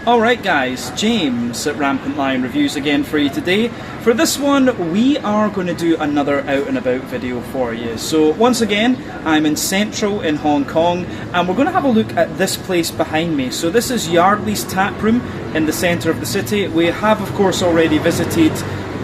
Alright guys, James at Rampant Lion Reviews again for you today. For this one, we are going to do another out and about video for you. So once again, I'm in Central in Hong Kong, and we're going to have a look at this place behind me. So this is Yardley's Taproom in the centre of the city. We have of course already visited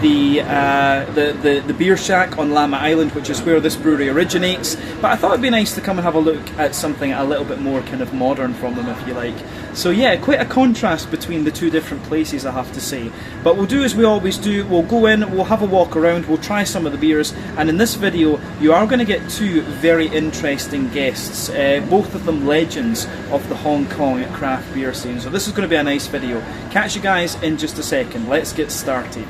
the beer shack on Llama Island, which is where this brewery originates, but I thought it'd be nice to come and have a look at something a little bit more kind of modern from them, if you like. So yeah, quite a contrast between the two different places, I have to say. But we'll do as we always do, we'll go in, we'll have a walk around, we'll try some of the beers, and in this video you are going to get two very interesting guests, both of them legends of the Hong Kong craft beer scene. So this is going to be a nice video. Catch you guys in just a second, let's get started.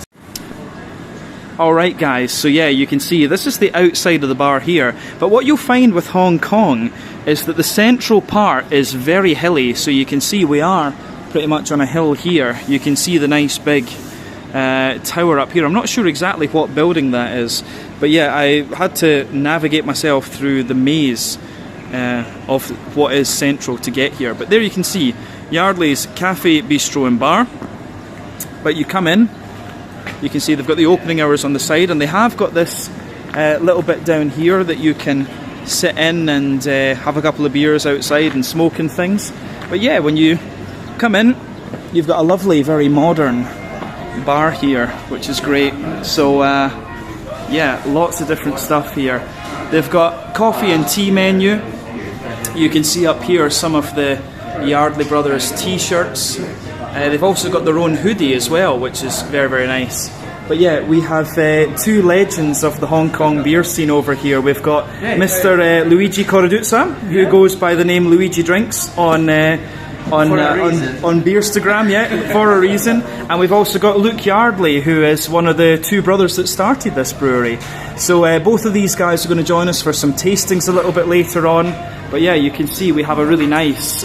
Alright guys, so yeah, you can see this is the outside of the bar here, but what you'll find with Hong Kong is that the central part is very hilly, so you can see we are pretty much on a hill here. You can see the nice big tower up here. I'm not sure exactly what building that is, but yeah, I had to navigate myself through the maze of what is central to get here. But there you can see Yardley's Cafe, Bistro and Bar. But you come in, you can see they've got the opening hours on the side, and they have got this little bit down here that you can sit in and have a couple of beers outside and smoke and things. But yeah, when you come in, you've got a lovely, very modern bar here, which is great. So yeah, lots of different stuff here. They've got coffee and tea menu. You can see up here some of the Yardley Brothers t-shirts. They've also got their own hoodie as well, which is very, very nice. But yeah, we have two legends of the Hong Kong beer scene over here. We've got Mr. Luigi Corraduzza, who goes by the name Luigi Drinks on Beerstagram, yeah, for a reason. And we've also got Luke Yardley, who is one of the two brothers that started this brewery. So both of these guys are going to join us for some tastings a little bit later on. But yeah, you can see we have a really nice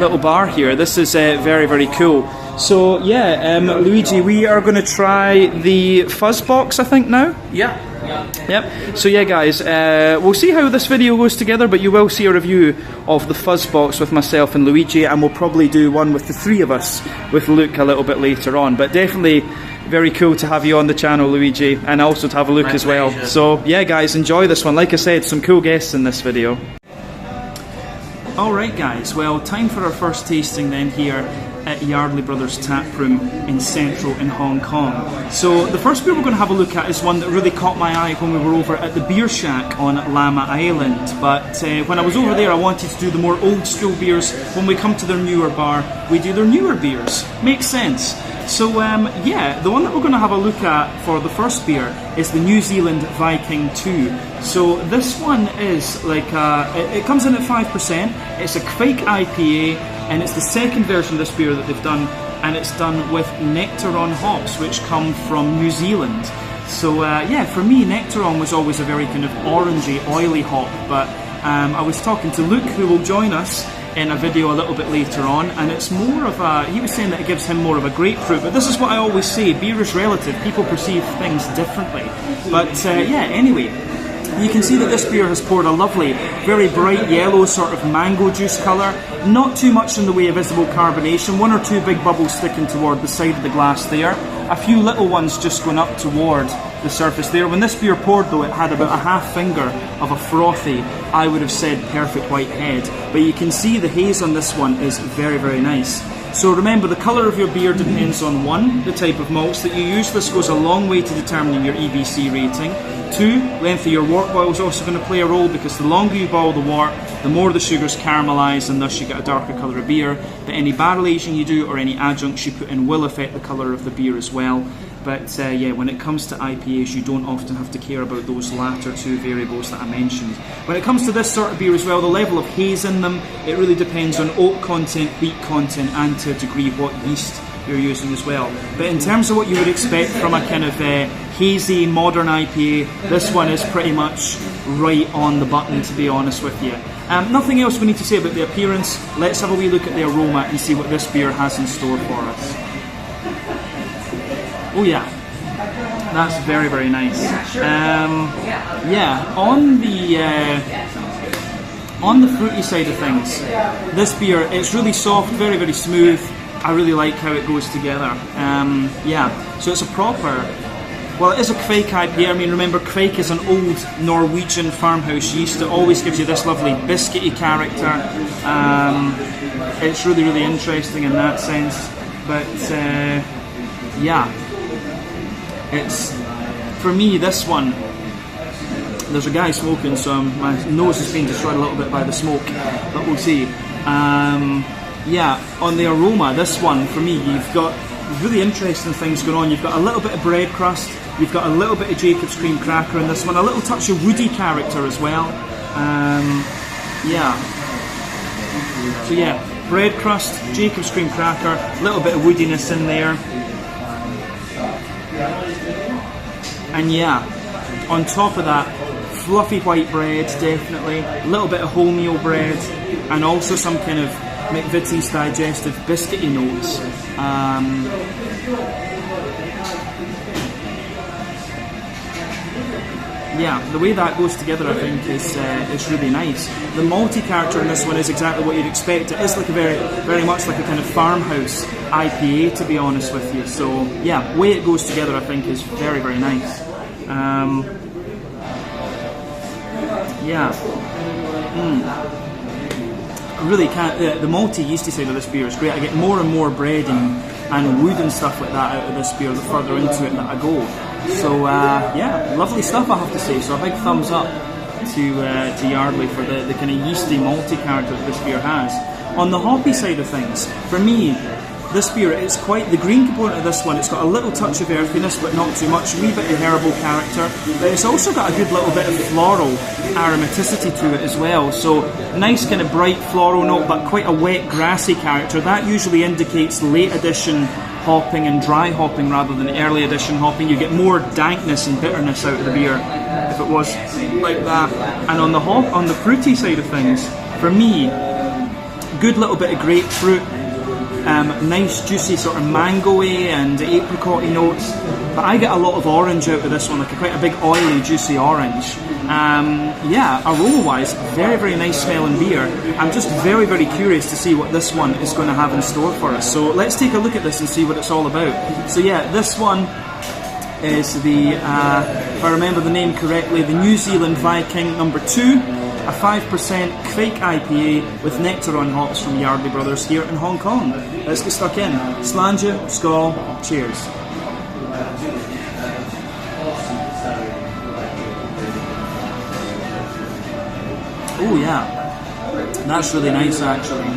little bar here. This is very, very cool. So yeah, Luigi, we are going to try the fuzz box, I think, now. Yeah. Yep. So yeah, guys, we'll see how this video goes together, but you will see a review of the fuzz box with myself and Luigi, and we'll probably do one with the three of us with Luke a little bit later on. But definitely very cool to have you on the channel, Luigi, and also to have a look as well. So yeah, guys, enjoy this one. Like I said, some cool guests in this video. Alright guys, well, time for our first tasting then here at Yardley Brothers Taproom in Central in Hong Kong. So the first beer we're going to have a look at is one that really caught my eye when we were over at the beer shack on Llama Island. But when I was over there, I wanted to do the more old school beers. When we come to their newer bar, we do their newer beers. Makes sense. So yeah, the one that we're going to have a look at for the first beer is the New Zealand Viking 2. So this one is like, it comes in at 5%, it's a Quake IPA, and it's the second version of this beer that they've done, and it's done with Nectaron hops, which come from New Zealand. So yeah, for me, Nectaron was always a very kind of orangey, oily hop, but I was talking to Luke, who will join us in a video a little bit later on, and it's more of a, he was saying that it gives him more of a grapefruit, but this is what I always say, beer is relative, people perceive things differently. But yeah, anyway, you can see that this beer has poured a lovely, very bright yellow sort of mango juice colour, not too much in the way of visible carbonation, one or two big bubbles sticking toward the side of the glass there, a few little ones just going up toward the surface there. When this beer poured though, it had about a half finger of a frothy, I would have said perfect white head, but you can see the haze on this one is very, very nice. So remember, the colour of your beer depends on 1, the type of malts that you use. This goes a long way to determining your EBC rating. 2, length of your wort boil is also going to play a role, because the longer you boil the wort, the more the sugars caramelise, and thus you get a darker colour of beer. But any barrel aging you do or any adjuncts you put in will affect the colour of the beer as well. But yeah, when it comes to IPAs, you don't often have to care about those latter two variables that I mentioned. When it comes to this sort of beer as well, the level of haze in them, it really depends on oak content, wheat content, and to a degree what yeast you're using as well. But in terms of what you would expect from a kind of hazy modern IPA, this one is pretty much right on the button, to be honest with you. Nothing else we need to say about the appearance. Let's have a wee look at the aroma and see what this beer has in store for us. Oh yeah, that's very, very nice. Yeah, on the On the fruity side of things, this beer, it's really soft, very, very smooth. I really like how it goes together. Yeah, so it's a proper, well, it is a Kveik IPA. I mean, remember, Kveik is an old Norwegian farmhouse yeast that always gives you this lovely biscuity character. It's really, really interesting in that sense. But yeah, it's, for me, this one, there's a guy smoking, so my nose is being destroyed a little bit by the smoke, but we'll see. Yeah, on the aroma, this one, for me, you've got really interesting things going on. You've got a little bit of bread crust, you've got a little bit of Jacob's cream cracker in this one, a little touch of woody character as well. Yeah. So yeah, bread crust, Jacob's cream cracker, a little bit of woodiness in there. And yeah, on top of that, fluffy white bread, definitely, a little bit of wholemeal bread, and also some kind of McVitie's digestive biscuity notes. Yeah, the way that goes together, I think, is really nice. The malty character in this one is exactly what you'd expect. It is like a very much like a kind of farmhouse IPA, to be honest with you. So yeah, the way it goes together, I think, is very, very nice. Yeah. I really can't. The malty yeasty side of this beer is great. I get more and more bread and wood and stuff like that out of this beer the further into it that I go. So yeah, lovely stuff, I have to say. So a big thumbs up to Yardley for the kind of yeasty malty character that this beer has. On the hoppy side of things, for me, this beer is quite the green component of this one. It's got a little touch of earthiness, but not too much. A wee bit of herbal character, but it's also got a good little bit of floral aromaticity to it as well. So nice kind of bright floral note, but quite a wet, grassy character. That usually indicates late addition hopping and dry hopping rather than early addition hopping. You get more dankness and bitterness out of the beer if it was like that. And on the fruity side of things, for me, good little bit of grapefruit. Nice juicy sort of mango-y and apricot-y notes, but I get a lot of orange out of this one, like quite a big oily juicy orange. Yeah, aroma wise, very, very nice smelling beer. I'm just very, very curious to see what this one is going to have in store for us, so let's take a look at this and see what it's all about. So yeah, this one is the, if I remember the name correctly, the New Zealand Viking number 2. A 5% Kveik IPA with nectar on hops from Yardley Brothers here in Hong Kong. Let's get stuck in. Slàinte, skål, cheers. Oh yeah, that's really nice actually.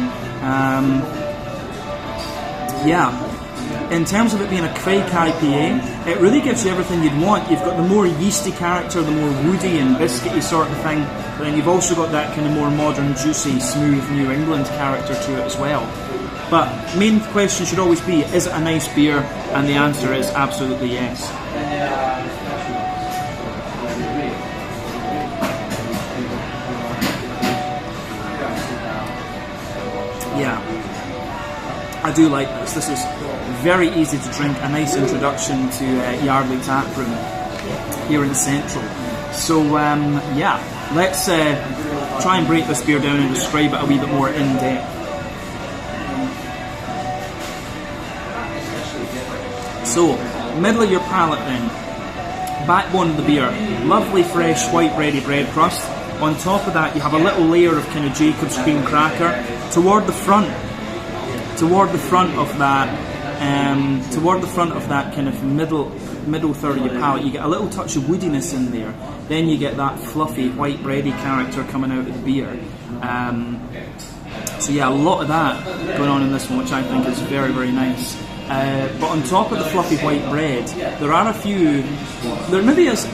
Yeah. In terms of it being a Kveik IPA, it really gives you everything you'd want. You've got the more yeasty character, the more woody and biscuity sort of thing, but then you've also got that kind of more modern, juicy, smooth New England character to it as well. But main question should always be, is it a nice beer? And the answer is absolutely yes. Yeah, I do like this. This is very easy to drink, a nice introduction to Yardley Taproom here in Central. So yeah, let's try and break this beer down and describe it a wee bit more in depth. So, middle of your palate then, backbone of the beer, lovely fresh white bready bread crust. On top of that you have a little layer of kind of Jacob's cream cracker. Toward the front of that kind of middle third of your palate, you get a little touch of woodiness in there. Then you get that fluffy white bready character coming out of the beer. So yeah, a lot of that going on in this one, which I think is very, very nice. But on top of the fluffy white bread, there are a few. There maybe is,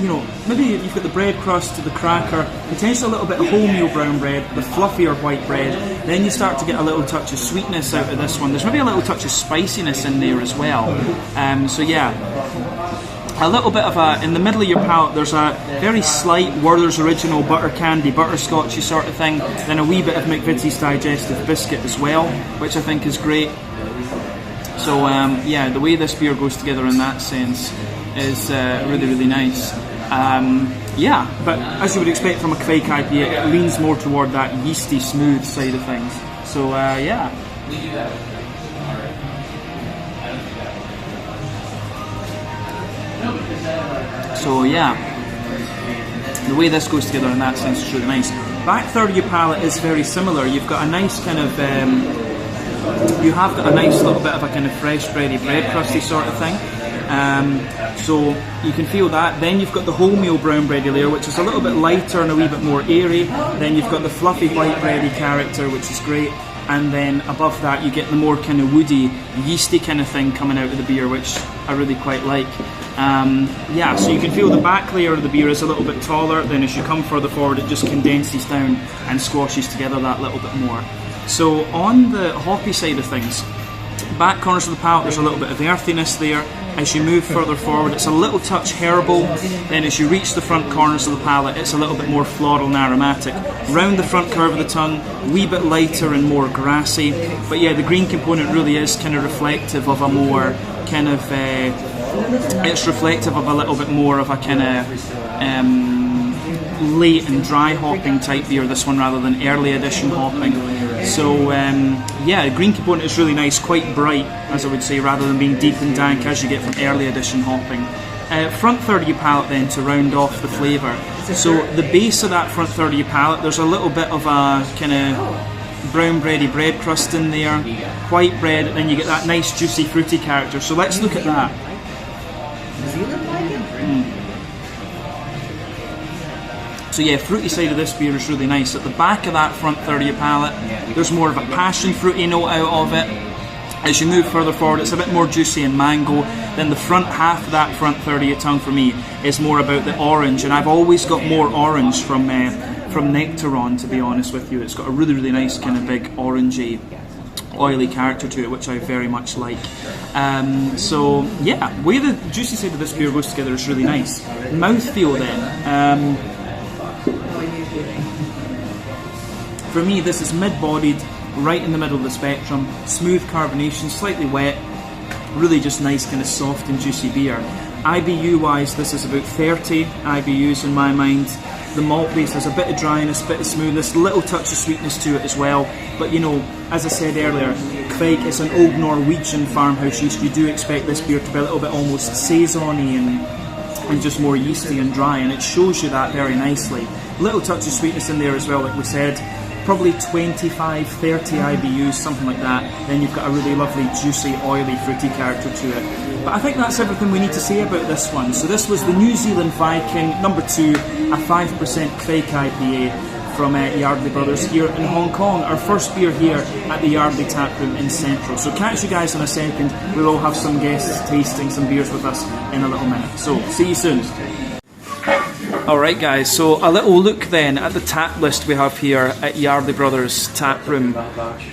maybe you've got the bread crust, the cracker, potentially a little bit of wholemeal brown bread, the fluffier white bread. Then you start to get a little touch of sweetness out of this one. There's maybe a little touch of spiciness in there as well. So yeah, a little bit of in the middle of your palate, there's a very slight Werther's Original butter candy, butterscotchy sort of thing. Then a wee bit of McVitie's digestive biscuit as well, which I think is great. So yeah, the way this beer goes together in that sense is really, really nice. yeah, but as you would expect from a Quake IPA, it leans more toward that yeasty, smooth side of things. So yeah. So yeah, the way this goes together in that sense is really nice. Back third of your palate is very similar. You've got a nice kind of, you have got a nice little bit of a kind of fresh bready, bread crusty sort of thing. So you can feel that. Then you've got the wholemeal brown bready layer, which is a little bit lighter and a wee bit more airy. Then you've got the fluffy white bready character, which is great. And then above that you get the more kind of woody, yeasty kind of thing coming out of the beer, which I really quite like. Yeah, so you can feel the back layer of the beer is a little bit taller, then as you come further forward it just condenses down and squashes together that little bit more. So on the hoppy side of things, back corners of the palate there's a little bit of earthiness there. As you move further forward it's a little touch herbal, then as you reach the front corners of the palate it's a little bit more floral and aromatic. Round the front curve of the tongue, a wee bit lighter and more grassy, but yeah, the green component really is kind of reflective of a more kind of, it's reflective of a little bit more of a kind of late and dry hopping type beer, this one, rather than early edition hopping. So yeah, the green component is really nice, quite bright as I would say, rather than being deep and dank as you get from early edition hopping. Front third of your palate then, to round off the flavour. So the base of that front third of your palate, there's a little bit of a kind of brown bready bread crust in there, white bread, and then you get that nice juicy fruity character. So let's look at that. So yeah, fruity side of this beer is really nice. At the back of that front third of your palate, there's more of a passion fruity note out of it. As you move further forward, it's a bit more juicy and mango. Then the front half of that front third of your tongue for me is more about the orange, and I've always got more orange from Nectaron, to be honest with you. It's got a really, really nice kind of big orangey, oily character to it, which I very much like. So yeah, the way the juicy side of this beer goes together is really nice. Mouthfeel then. For me, this is mid-bodied, right in the middle of the spectrum, smooth carbonation, slightly wet, really just nice kind of soft and juicy beer. IBU-wise, this is about 30 IBUs in my mind. The malt base has a bit of dryness, bit of smoothness, little touch of sweetness to it as well. But you know, as I said earlier, Kvik is an old Norwegian farmhouse yeast. You do expect this beer to be a little bit almost saison-y and just more yeasty and dry, and it shows you that very nicely. Little touch of sweetness in there as well, like we said. Probably 25, 30 IBUs, something like that. Then you've got a really lovely, juicy, oily, fruity character to it. But I think that's everything we need to say about this one. So this was the New Zealand Viking, number 2, a 5% Kvik IPA from Yardley Brothers here in Hong Kong. Our first beer here at the Yardley Taproom in Central. So catch you guys in a second. We'll all have some guests tasting some beers with us in a little minute. So see you soon. Alright guys, so a little look then at the tap list we have here at Yardley Brothers Taproom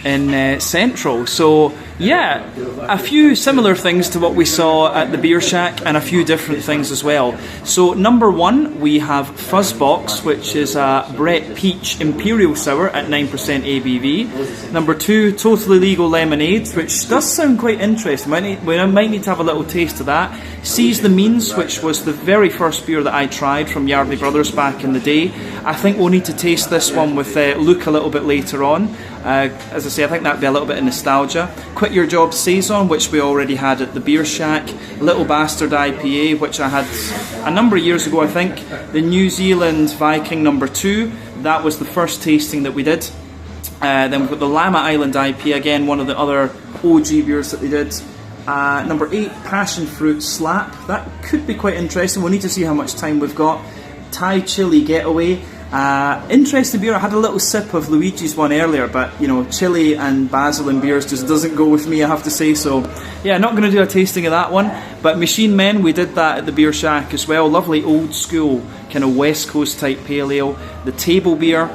in Central. So yeah, a few similar things to what we saw at the Beer Shack and a few different things as well. So number 1, we have Fuzzbox, which is a Brett Peach Imperial Sour at 9% ABV. Number 2, Totally Legal Lemonade, which does sound quite interesting. We might need to have a little taste of that. Seize the Means, which was the very first beer that I tried from Yardley Brothers back in the day. I think we'll need to taste this one with Luke a little bit later on. As I say, I think that'd be a little bit of nostalgia. Quit Your Job Saison, which we already had at the Beer Shack. Little Bastard IPA, which I had a number of years ago, I think. The New Zealand Viking number 2, that was the first tasting that we did. Then we've got the Llama Island IPA, again one of the other OG beers that they did. Number 8, Passion Fruit Slap. That could be quite interesting. We'll need to see how much time we've got. Thai Chili Getaway. Interesting beer. I had a little sip of Luigi's one earlier, but you know, chili and basil in beers just doesn't go with me, I have to say. So yeah, not going to do a tasting of that one. But Machine Men, we did that at the Beer Shack as well. Lovely old school kind of West Coast type pale ale. The Table Beer,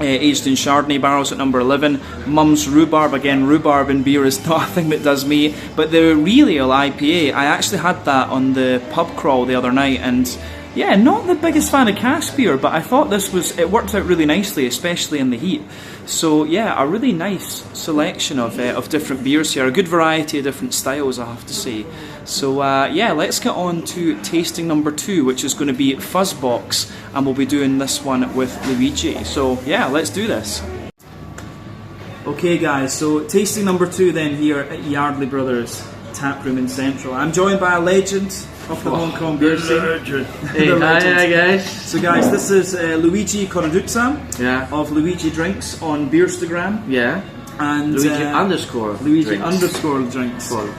aged in Chardonnay barrels at number 11. Mum's Rhubarb, again rhubarb in beer is not a thing that does me. But the Real Ale IPA, I actually had that on the pub crawl the other night, and yeah, not the biggest fan of cask beer, but I thought it worked out really nicely, especially in the heat. So yeah, a really nice selection of different beers here, a good variety of different styles, I have to say. So yeah, let's get on to tasting number 2, which is going to be Fuzzbox, and we'll be doing this one with Luigi. So yeah, let's do this. Okay guys, so tasting number 2 then here at Yardley Brothers Taproom in Central. I'm joined by a legend of the Hong Kong beer scene. Hey, hi guys. So guys, this is Luigi of Luigi Drinks on Beerstagram. Yeah. And Luigi underscore Drinks on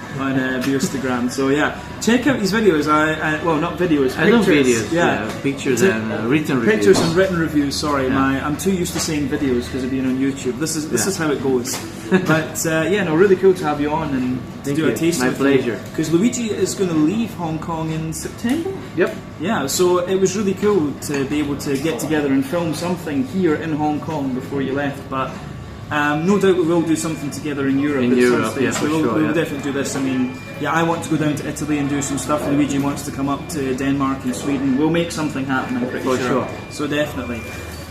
Beerstagram. So yeah, check out his videos. Well, not videos. I know pictures. videos. Yeah, pictures and written reviews. Pictures and written reviews. Sorry, I'm too used to saying videos because of being on YouTube. This is how it goes. But yeah, no, really cool to have you on and to do a tasting. My pleasure. Because Luigi is going to leave Hong Kong in September. Yep. Yeah, so it was really cool to be able to get together and film something here in Hong Kong before you left. But no doubt we will do something together in Europe. Yeah, for sure. We'll definitely do this. I mean, yeah, I want to go down to Italy and do some stuff. Luigi wants to come up to Denmark and Sweden. We'll make something happen, I'm pretty sure. So definitely.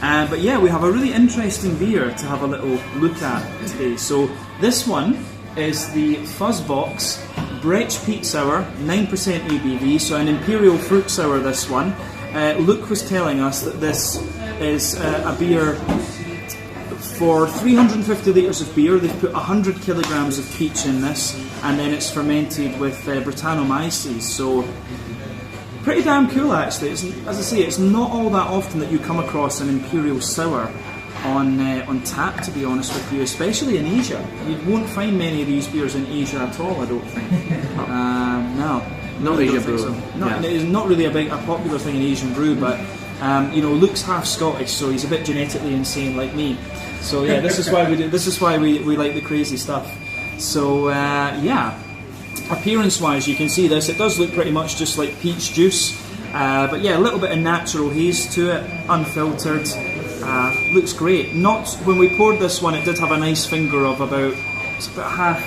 But yeah, we have a really interesting beer to have a little look at today. So this one is the Fuzzbox Brecht Peat Sour, 9% ABV, so an imperial fruit sour this one. Luke was telling us that this is a beer. For 350 litres of beer, they've put 100 kilograms of peach in this, and then it's fermented with Brettanomyces. So pretty damn cool, actually. As I say, it's not all that often that you come across an imperial sour on tap, to be honest with you, especially in Asia. You won't find many of these beers in Asia at all, I don't think. No, not Asian brew. So. It's not really a popular thing in Asian brew, but you know, Luke's half Scottish, so he's a bit genetically insane like me. So yeah, this is why we do. This is why we like the crazy stuff. So yeah, appearance-wise, you can see this. It does look pretty much just like peach juice, but yeah, a little bit of natural haze to it, unfiltered. Looks great. Not when we poured this one, it did have a nice finger of about. It's about half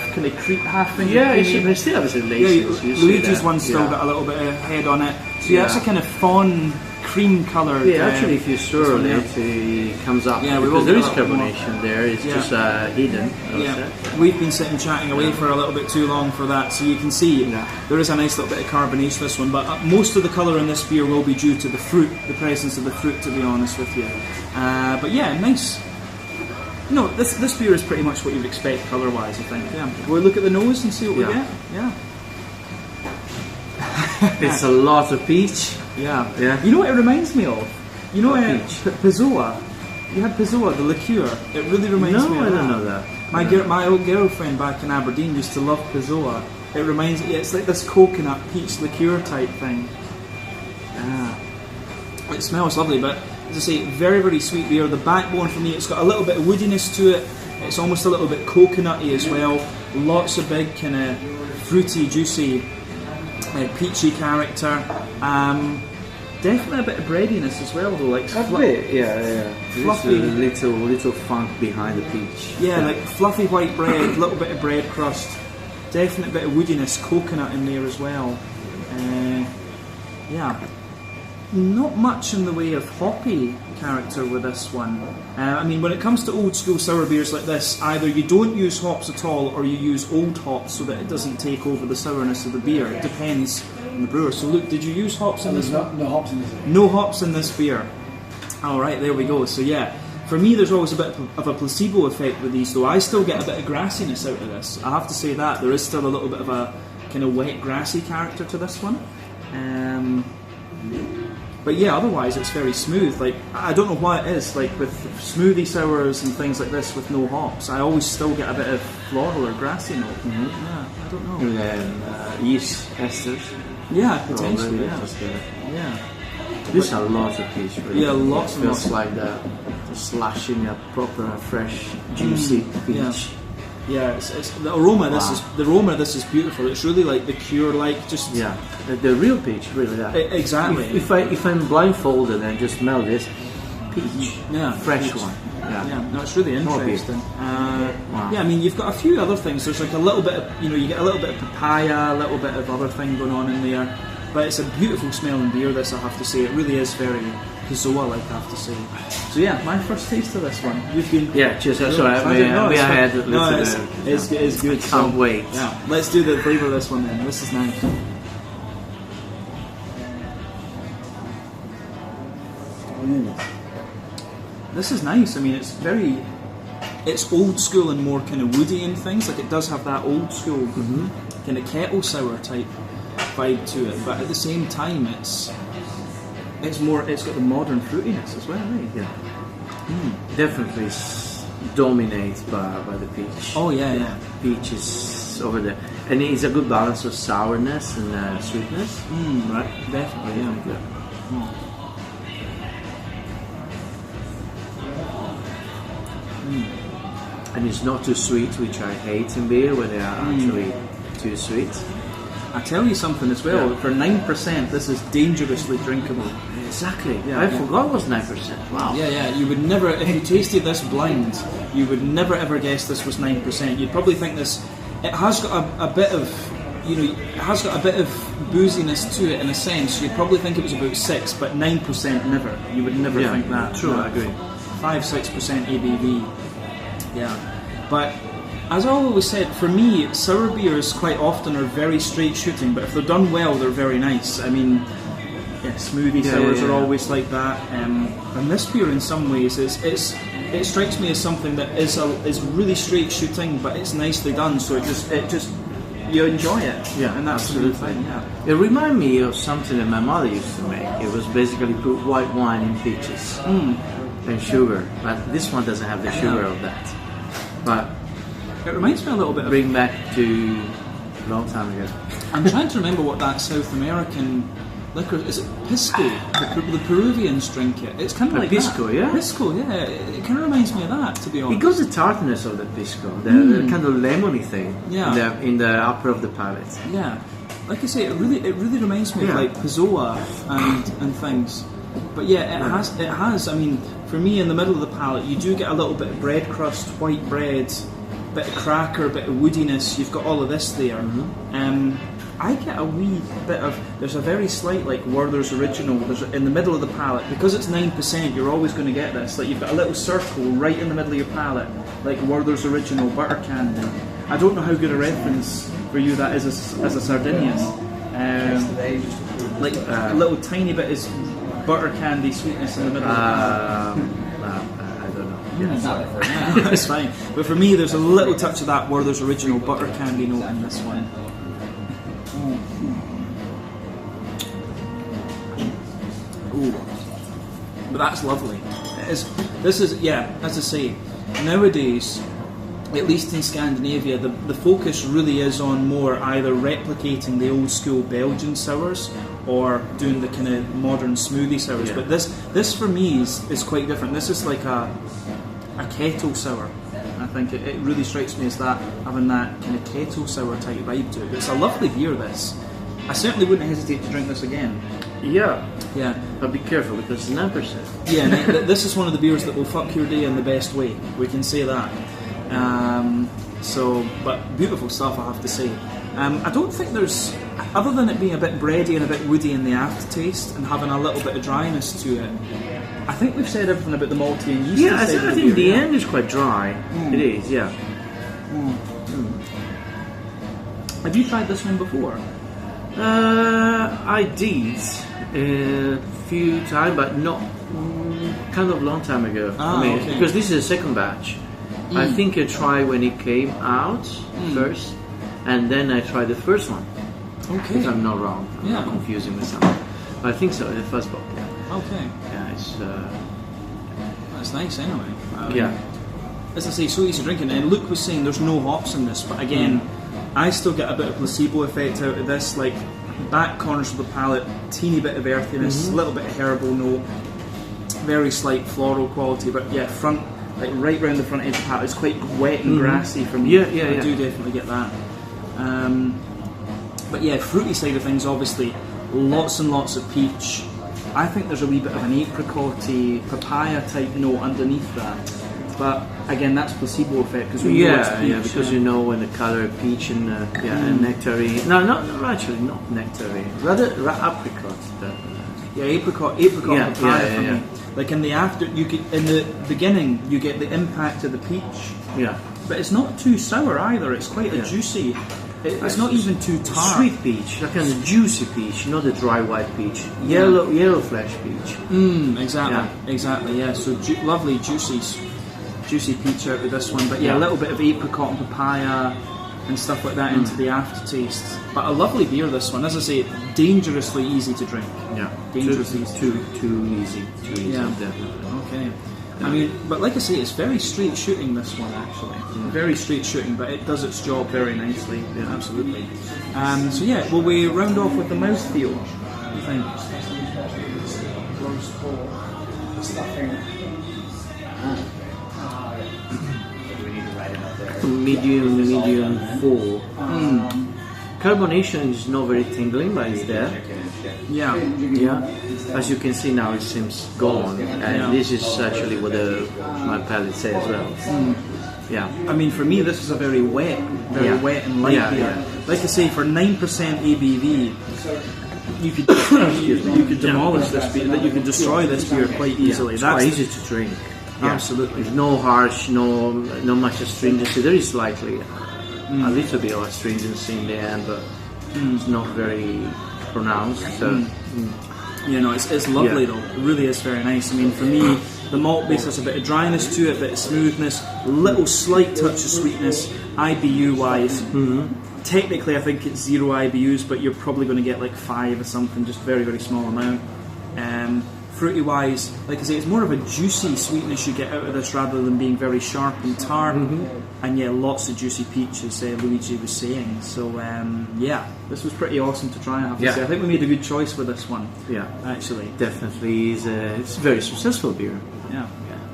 finger. Yeah, it still has a laces. Yeah, Luigi's one still got a little bit of head on it. So yeah, it's a kind of fawn cream coloured. Yeah, actually, if you stir on it comes up. Yeah, because there is carbonation there. It's just hidden. Yeah, we've been sitting chatting away for a little bit too long for that, so you can see there is a nice little bit of carbonation this one. But most of the colour in this beer will be due to the fruit, the presence of the fruit, to be honest with you. But yeah, nice. No, this beer is pretty much what you'd expect colour-wise, I think. Yeah. We'll look at the nose and see what we get. Yeah. It's a lot of peach. Yeah. You know what it reminds me of? You know Pizzoa? You had Pizzoa, the liqueur. It really reminds me of that. No, I don't know that. My old girlfriend back in Aberdeen used to love Pizzoa. It reminds me, it's like this coconut peach liqueur type thing. It smells lovely, but as I say, very, very sweet beer. The backbone for me, it's got a little bit of woodiness to it. It's almost a little bit coconutty as well. Lots of big kind of fruity, juicy, peachy character. Definitely a bit of breadiness as well, though. Like fluffy, little funk behind the peach. Yeah, like fluffy white bread, little bit of bread crust. Definite bit of woodiness, coconut in there as well. Yeah. Not much in the way of hoppy character with this one. I mean, when it comes to old school sour beers like this, either you don't use hops at all or you use old hops so that it doesn't take over the sourness of the beer. It depends on the brewer. So Luke, did you use hops in this one? No hops in this beer. No hops in this beer. Alright, there we go. So yeah, for me there's always a bit of a placebo effect with these, though. I still get a bit of grassiness out of this. I have to say that. There is still a little bit of a kind of wet, grassy character to this one. But yeah, otherwise it's very smooth. Like, I don't know why it is, like with smoothie sours and things like this with no hops, I always still get a bit of floral or grassy note. Yeah, I don't know. And then yeast esters. Yeah, potentially. Yeah. There's a lot of peach. Really. Yeah, lots and lots. Feels like the slashing a proper, fresh, juicy peach. Yeah, it's the aroma. The aroma of this is beautiful. It's really like the cure, like just the real peach, really. Exactly. If I'm blindfolded and just smell this peach, fresh one. Yeah, no, it's really interesting. Yeah, I mean, you've got a few other things. There's like a little bit of, you get a little bit of papaya, a little bit of other thing going on in there. But it's a beautiful smelling beer. This, I have to say, it really is very, Pizzoa, like I have to say. So yeah, my first taste of this one. You've been cheers. Sorry, it's good. Can't wait. Yeah, let's do the flavour of this one then. This is nice. This is nice. I mean, it's old school and more kind of woody and things. Like it does have that old school kind of kettle sour type vibe to it, but at the same time, it's got the modern fruitiness as well, right? Yeah, definitely dominates by the peach. Oh yeah. Peach is over there, and it's a good balance of sourness and sweetness. Right, definitely. Yeah. And it's not too sweet, which I hate in beer when they are actually too sweet. I tell you something as well, for 9% this is dangerously drinkable. Exactly, I forgot it was 9%, wow. Yeah, you would never, if you tasted this blind, you would never ever guess this was 9%. You'd probably think this, it has got a bit of, it has got a bit of booziness to it in a sense. You'd probably think it was about 6, but 9% never. You would never think that. True, I agree. 5-6% ABV. Yeah, but as I always said, for me, sour beers quite often are very straight shooting, but if they're done well, they're very nice. I mean, smoothie sours are always like that, and this beer in some ways it strikes me as something that is really straight shooting, but it's nicely done. So it just you enjoy it. Yeah, and that's absolutely. the thing. Yeah. It reminded me of something that my mother used to make. It was basically put white wine in peaches and sugar, but this one doesn't have the sugar of that. But it reminds me a little bit bring back to a long time ago. I'm trying to remember what that South American liquor is. It Pisco? The Peruvians drink it. It's kind of like Pisco, that. Pisco, yeah. It kind of reminds me of that, to be honest. It got the tartness of the Pisco, the kind of lemony thing in the upper of the palate. Yeah, like I say, it really reminds me of like Pizzoa and things. But yeah, it has. I mean, for me, in the middle of the palate, you do get a little bit of bread crust, white bread, bit of cracker, bit of woodiness. You've got all of this there. I get a wee bit of. There's a very slight like Werther's Original. There's in the middle of the palate, because it's 9%. You're always going to get this. Like you've got a little circle right in the middle of your palate, like Werther's Original butter candy. I don't know how good a reference for you that is as a Sardinian. Like a little tiny bit is butter candy sweetness in the middle of the palate. I don't know. That's fine. But for me, there's a little touch of that Werther's Original butter candy note in this one. Ooh. But that's lovely. This is, as I say, nowadays, at least in Scandinavia, the focus really is on more either replicating the old school Belgian sours or doing the kind of modern smoothie sours. But this for me is quite different. This is like a kettle sour. I think it really strikes me as that, having that kind of kettle sour type vibe to it. It's a lovely beer, this. I certainly wouldn't hesitate to drink this again. Yeah, but be careful because it's 9%. Yeah, this is one of the beers that will fuck your day in the best way. We can say that. But beautiful stuff, I have to say. I don't think there's, other than it being a bit bready and a bit woody in the aftertaste and having a little bit of dryness to it, I think we've said everything about the malty and yeast. Yeah, I think the end is quite dry. It is, yeah. Have you tried this one before? I did a few times, but not kind of long time ago. Because this is a second batch. I think I tried when it came out first, and then I tried the first one. Okay. If I'm not wrong. I'm not confusing myself. I think so, the first bottle. Yeah. Okay. Yeah, it's. That's nice anyway. As I say, so easy drinking. And Luke was saying there's no hops in this, but again, I still get a bit of placebo effect out of this. Like back corners of the palate, teeny bit of earthiness, a little bit of herbal note, very slight floral quality. But yeah, front, like right round the front edge of the palate, it's quite wet and grassy for me. I do definitely get that. But yeah, fruity side of things, obviously, lots and lots of peach. I think there's a wee bit of an apricot-y, papaya type note underneath that. But again, that's placebo effect because we know it's peach. Because you know when the color of peach and and nectarine. No, not nectarine. Rather apricot. Yeah, apricot papaya for me. Like in the in the beginning, you get the impact of the peach. Yeah. But it's not too sour either. It's quite a juicy. It's not even too tart. Sweet peach, like kind of juicy peach, not a dry white peach. Yellow flesh peach. Exactly. Yeah. So lovely, juicy peach out with this one. But a little bit of apricot and papaya and stuff like that into the aftertaste. But a lovely beer, this one. As I say, dangerously easy to drink. Yeah. Dangerously too easy. Yeah. Definitely. Okay. I mean, but like I say, it's very straight shooting, this one, actually. Very straight shooting, but it does its job very nicely. Yeah, absolutely. So yeah, will we round off with the mouthfeel? What do you think? Medium 4. Carbonation is not very tingling, but it's there. Yeah. As you can see now, it seems gone, and this is actually what my palate says as well. Yeah. I mean, for me, this is a very wet and light beer. Like I say, for 9% ABV, you could demolish this beer. You could destroy this beer quite easily. It's quite easy to drink. Absolutely. There's no harsh, no much astringency. There is slightly a little bit of astringency in the end, but it's not very pronounced. So, it's lovely though. It really is very nice. I mean, for me, the malt base has a bit of dryness to it, a bit of smoothness, little slight touch of sweetness. IBU wise, technically I think it's 0 IBUs, but you're probably going to get like 5 or something, just very, very small amount. Fruity wise, like I say, it's more of a juicy sweetness you get out of this rather than being very sharp and tart. And lots of juicy peach, as Luigi was saying. So this was pretty awesome to try. I have to say, I think we made a good choice with this one. Yeah, actually, definitely it's a very successful beer.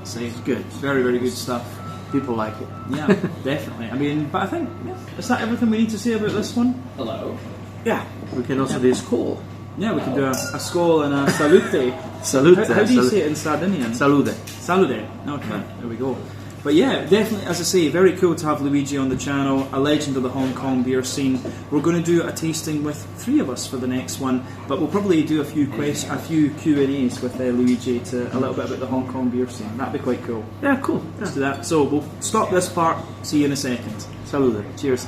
So it's good. It's very, very good stuff. People like it. Yeah, definitely. I mean, but I think is that everything we need to say about this one? Hello. Yeah, we can also do a skål. Yeah, we can do a skål and a salute. Salute. How do you say it in Sardinian? Salute. Salute. Okay, there we go. But yeah, definitely, as I say, very cool to have Luigi on the channel, a legend of the Hong Kong beer scene. We're going to do a tasting with 3 of us for the next one, but we'll probably do a few Q&As with Luigi to a little bit about the Hong Kong beer scene. That'd be quite cool. Yeah, cool. Let's do that. So we'll stop this part. See you in a second. Salute. Cheers.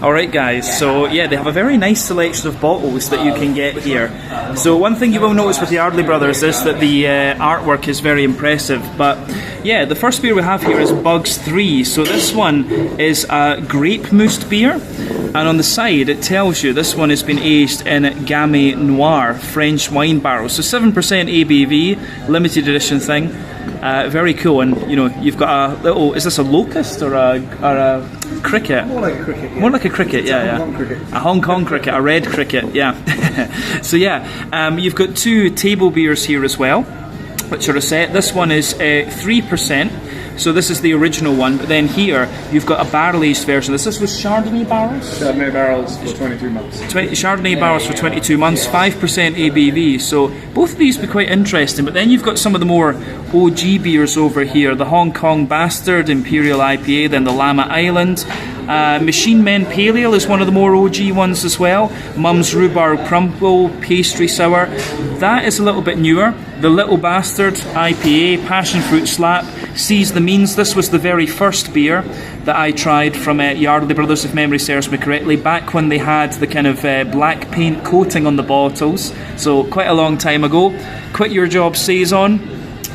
Alright guys, so yeah, they have a very nice selection of bottles that you can get here. So one thing you will notice with the Yardley brothers is that the artwork is very impressive. But yeah, the first beer we have here is Bugs 3. So this one is a grape moused beer. And on the side it tells you this one has been aged in Gamay Noir French wine barrels. So 7% ABV, limited edition thing. Very cool, and you've got a little. Is this a locust or a cricket? More like a cricket. More like a cricket, a Hong Kong cricket, a red cricket, So you've got 2 table beers here as well, which are a set. This one is 3%. So this is the original one, but then here you've got a barrel-aged version. This was Chardonnay barrels? Chardonnay barrels for 22 months. Chardonnay barrels for 22 months, 5% ABV. So both of these be quite interesting, but then you've got some of the more OG beers over here. The Hong Kong Bastard Imperial IPA, then the Llama Island. Machine Men Pale Ale is one of the more OG ones as well. Mum's Rhubarb Crumble Pastry Sour. That is a little bit newer. The Little Bastard IPA, Passion Fruit Slap, Seize the Means. This was the very first beer that I tried from Yardley Brothers, if memory serves me correctly, back when they had the kind of black paint coating on the bottles. So quite a long time ago. Quit Your Job Saison,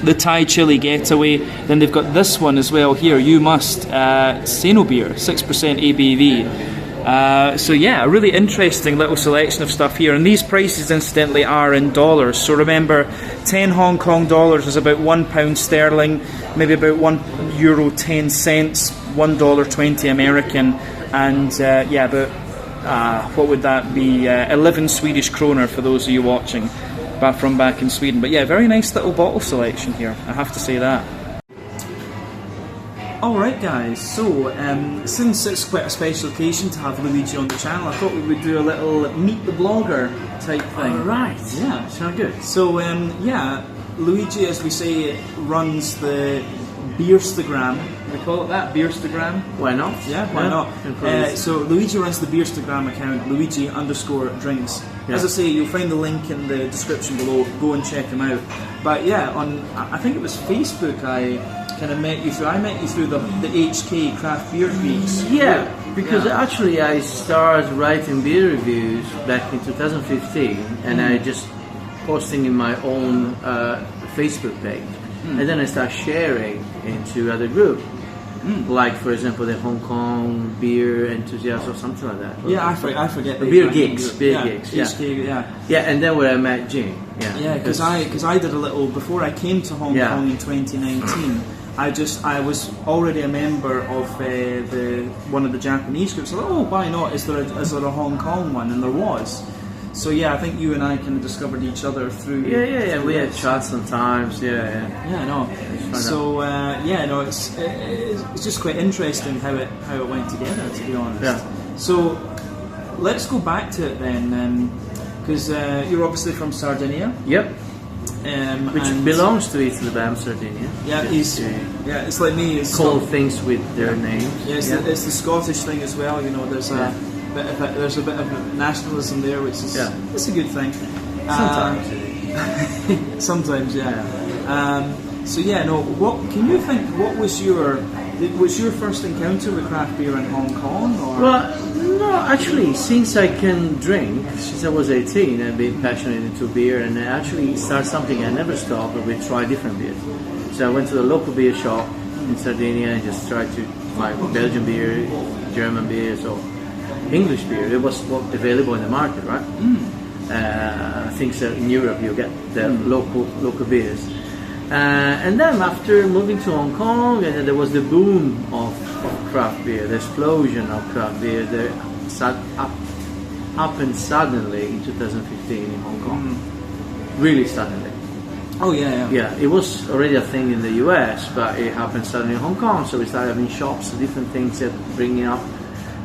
the Thai Chili Getaway. Then they've got this one as well here, You Must, Seno Beer, 6% ABV. So yeah, a really interesting little selection of stuff here, and these prices incidentally are in dollars. So remember, 10 Hong Kong dollars is about £1 sterling, maybe about €1.10, $1.20 American, and about what would that be? 11 Swedish kroner for those of you watching from back in Sweden. But yeah, very nice little bottle selection here, I have to say that. Alright guys, so since it's quite a special occasion to have Luigi on the channel, I thought we would do a little meet the blogger type thing. Alright, yeah, sounds good. So Luigi, as we say, runs the Beerstagram we call it that? Beerstagram? Why not? Yeah, why not? So Luigi runs the Beerstagram account, Luigi_Drinks. Yeah. As I say, you'll find the link in the description below. Go and check him out. But yeah, I think it was Facebook I kind of met you through. I met you through the HK Craft Beer Weeks. Yeah, because actually I started writing beer reviews back in 2015, and I just posting in my own Facebook page, and then I start sharing into other groups. Like, for example, the Hong Kong beer enthusiasts or something like that. Yeah, I forget. Beer gigs. HK, Yeah, and then where I met Jim. Yeah, because I did a little before I came to Hong Kong in 2019. I was already a member of one of the Japanese groups. I thought, oh, why not? Is there a Hong Kong one? And there was. So yeah, I think you and I kind of discovered each other through. Yeah. We had chats sometimes. Yeah, no. So it's just quite interesting how it went together, to be honest. Yeah. So let's go back to it then, because you're obviously from Sardinia. Yep. Which belongs to Italy, Sardinia. Yeah, it's like me. It's call things with their names. Yeah, it's the Scottish thing as well. You know, there's a bit of nationalism there, which is it's a good thing. Sometimes. Sometimes, yeah. So yeah, no. What can you think? What was your first encounter with craft beer in Hong Kong? Or? Well, no, actually, since I can drink, since I was 18, I've been passionate into beer, and I actually started something I never stopped, but we try different beers. So I went to the local beer shop in Sardinia and just tried to find Belgian beer, German beers, or English beer. It was available in the market, right? I think so in Europe you get the local beers. And then after moving to Hong Kong, and then there was the boom of craft beer, the explosion of craft beer that happened suddenly in 2015 in Hong Kong. Really suddenly. Oh yeah. Yeah, it was already a thing in the US, but it happened suddenly in Hong Kong. So we started having shops, different things that bringing up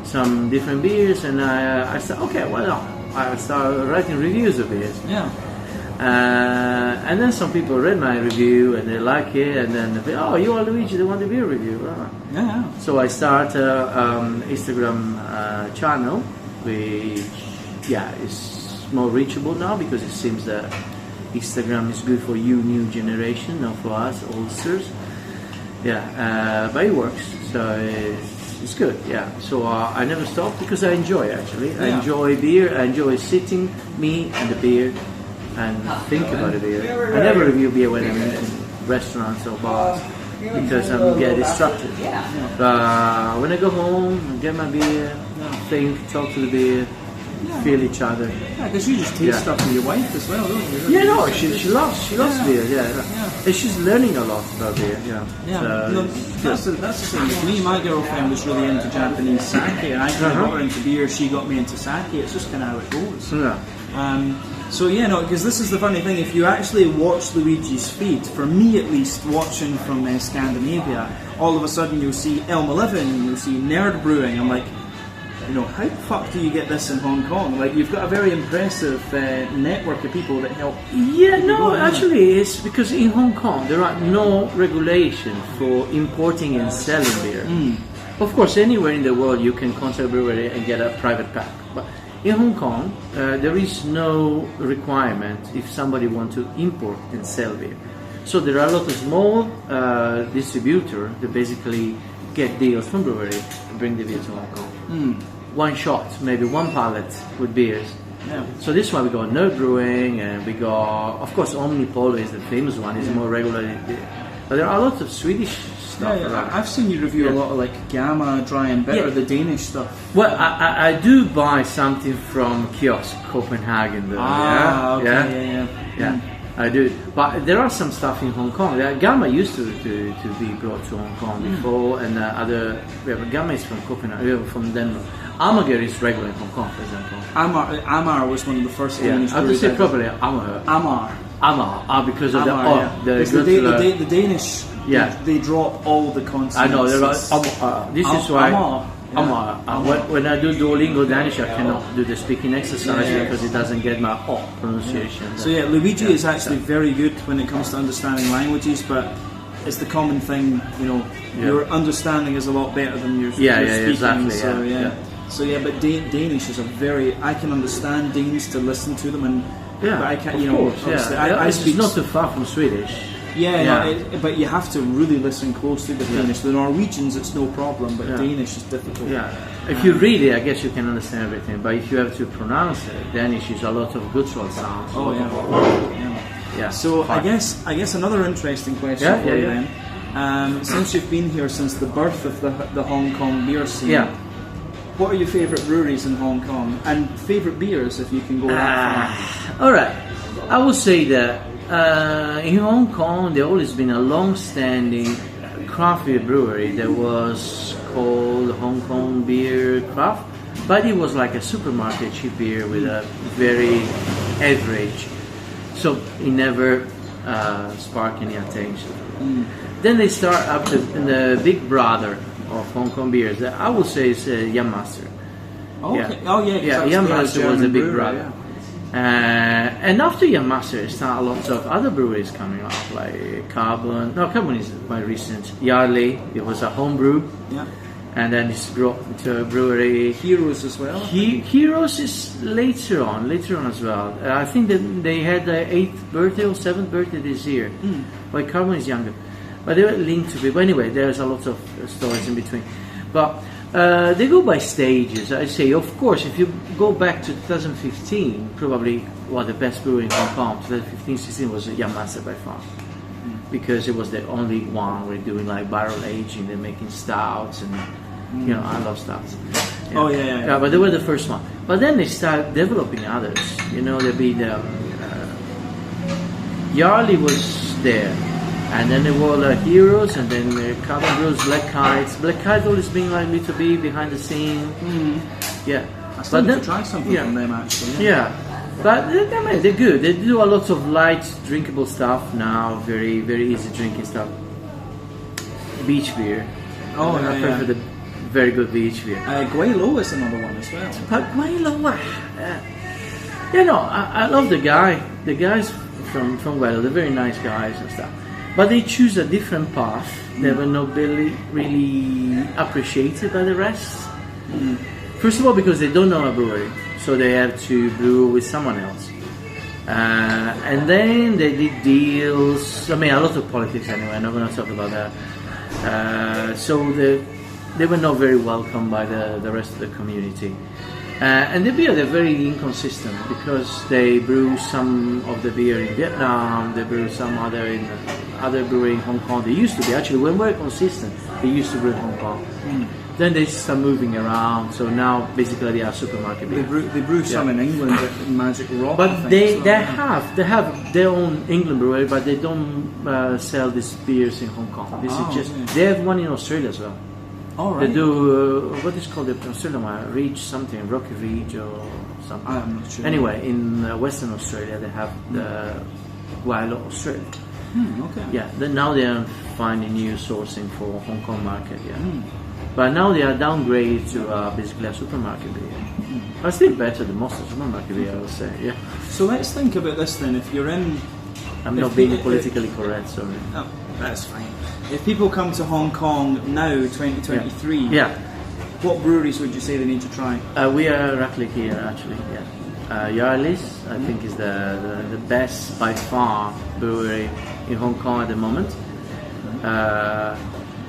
some different beers, and I said, okay, why not? I started writing reviews of beers. Yeah. And then some people read my review and they like it, and then they say, oh, you are Luigi, they want the beer review. Yeah. So I started Instagram channel, which is more reachable now because it seems that Instagram is good for you, new generation, not for us oldsters. Yeah, but it works, so it's good. Yeah. So I never stop because I enjoy it, actually. I enjoy beer. I enjoy sitting, me and the beer, and think about the beer. I never review beer when I'm in restaurants or bars because I get distracted. But when I go home, I get my beer, think, talk to the beer, feel each other. Yeah, because you just taste stuff with your wife as well, don't you? Yeah, no, she loves beer. Yeah. And she's learning a lot about beer. So that's the same with me. My girlfriend was really into Japanese sake, and I kind of got her into beer. She got me into sake. It's just kind of how it goes. Because this is the funny thing. If you actually watch Luigi's feed, for me at least, watching from Scandinavia, all of a sudden you'll see Elm 11, you'll see Nerd Brewing. I'm like, how the fuck do you get this in Hong Kong? Like, you've got a very impressive network of people that help. Yeah, no, actually, it's because in Hong Kong there are no regulation for importing and selling beer. Of course, anywhere in the world you can contact a brewery and get a private pack. But in Hong Kong, there is no requirement if somebody wants to import and sell beer. So there are a lot of small distributors that basically get deals from brewery and bring the beer to Hong Kong. One shot, maybe one pallet with beers. Yeah. So this is why we got Nerd Brewing, and we got, of course, Omnipolo is the famous one. It's more regularly. But there are a lot of Swedish stuff around. I've seen you review a lot of like Gamma, Dry and Bitter, the Danish stuff. Well, I do buy something from kiosk Copenhagen though. Yeah. I do, but there are some stuff in Hong Kong. Gamma used to be brought to Hong Kong before, and Gamma is from Copenhagen, from Denmark. Amager is regular in Hong Kong, for example. Amar was one of the first Danish. I have to say properly, Amar, because of the Danish. They drop all the consonants. I know. This is why. When I do Duolingo Danish, I cannot do the speaking exercise because it doesn't get my pronunciation. So Luigi is actually very good when it comes to understanding languages, but it's the common thing, you know. Your understanding is a lot better than your speaking. Exactly. So so but Danish is I can understand Danes to listen to them, and but I can't, you know. I speak. It's not too far from Swedish. But you have to really listen closely to Danish. The Norwegians, it's no problem, but Danish is difficult. Yeah, if you read it, I guess you can understand everything. But if you have to pronounce it, Danish is a lot of guttural sounds. Oh yeah. So I guess another interesting question for you then. Since you've been here since the birth of the Hong Kong beer scene, what are your favourite breweries in Hong Kong and favourite beers, if you can go that far? All right, I would say that. In Hong Kong, there always been a long-standing craft beer brewery that was called Hong Kong Beer Craft, but it was like a supermarket cheap beer with a very average, so it never sparked any attention. Then they start up the big brother of Hong Kong beers. I would say it's Yam Master. Yam Master was the big brother. And after Yam Master, start a lot of other breweries coming up, like Carbon. No, Carbon is quite recent. Yardley, it was a home brew. Yeah. And then it's grown into a brewery. Heroes as well. Heroes is later on as well. I think that they had their 8th birthday or 7th birthday this year. While Carbon is younger, but they were linked to it. But anyway, there's a lot of stories in between. But they go by stages. I say, of course, if you go back to 2015, probably the best brewery in Hong Kong, 2015-16 was Yam Master by far, because it was the only one we're doing like barrel aging, they're making stouts, and you know, I love stouts. But they were the first one. But then they start developing others. You know, there'd be the Yardley was there. And then there were Heroes, and then Carbon Brews, Black Kites. Black Kites always been like little bit behind the scene. I still need to try something from them actually. But they're good. They do a lot of light, drinkable stuff now. Very, very easy drinking stuff. Beach beer. I prefer the very good beach beer. Guay Lo is another one as well. But Guay Lo, I love the guy. The guys from Guay Lo, they're very nice guys and stuff. But they choose a different path. They were not really appreciated by the rest. First of all, because they don't know a brewery, so they have to brew with someone else. And then they did deals. I mean, a lot of politics anyway. I'm not going to talk about that. So they were not very welcome by the rest of the community. And the beer, they're very inconsistent because they brew some of the beer in Vietnam, they brew some other in other brewery in Hong Kong. They used to be, actually, when we're consistent, they used to brew in Hong Kong. Then they start moving around, so now basically they are supermarket beer. They brew some in England at Magic Rock. But they have their own England brewery, but they don't sell these beers in Hong Kong. This is just they have one in Australia as well. They do what is called the Australian one, Ridge something, Rocky Ridge or something. I'm not sure. Anyway, in Western Australia they have the Wild Australia. Then now they are finding new sourcing for Hong Kong market. But now they are downgraded to basically a supermarket beer. But still better than most of supermarket beer, I would say. So let's think about this then. If you're in, I'm not being politically correct, sorry. Oh, that's fine. If people come to Hong Kong now, 2023, what breweries would you say they need to try? We are Yardley here, actually. Yardley's, I think, is the best by far brewery in Hong Kong at the moment.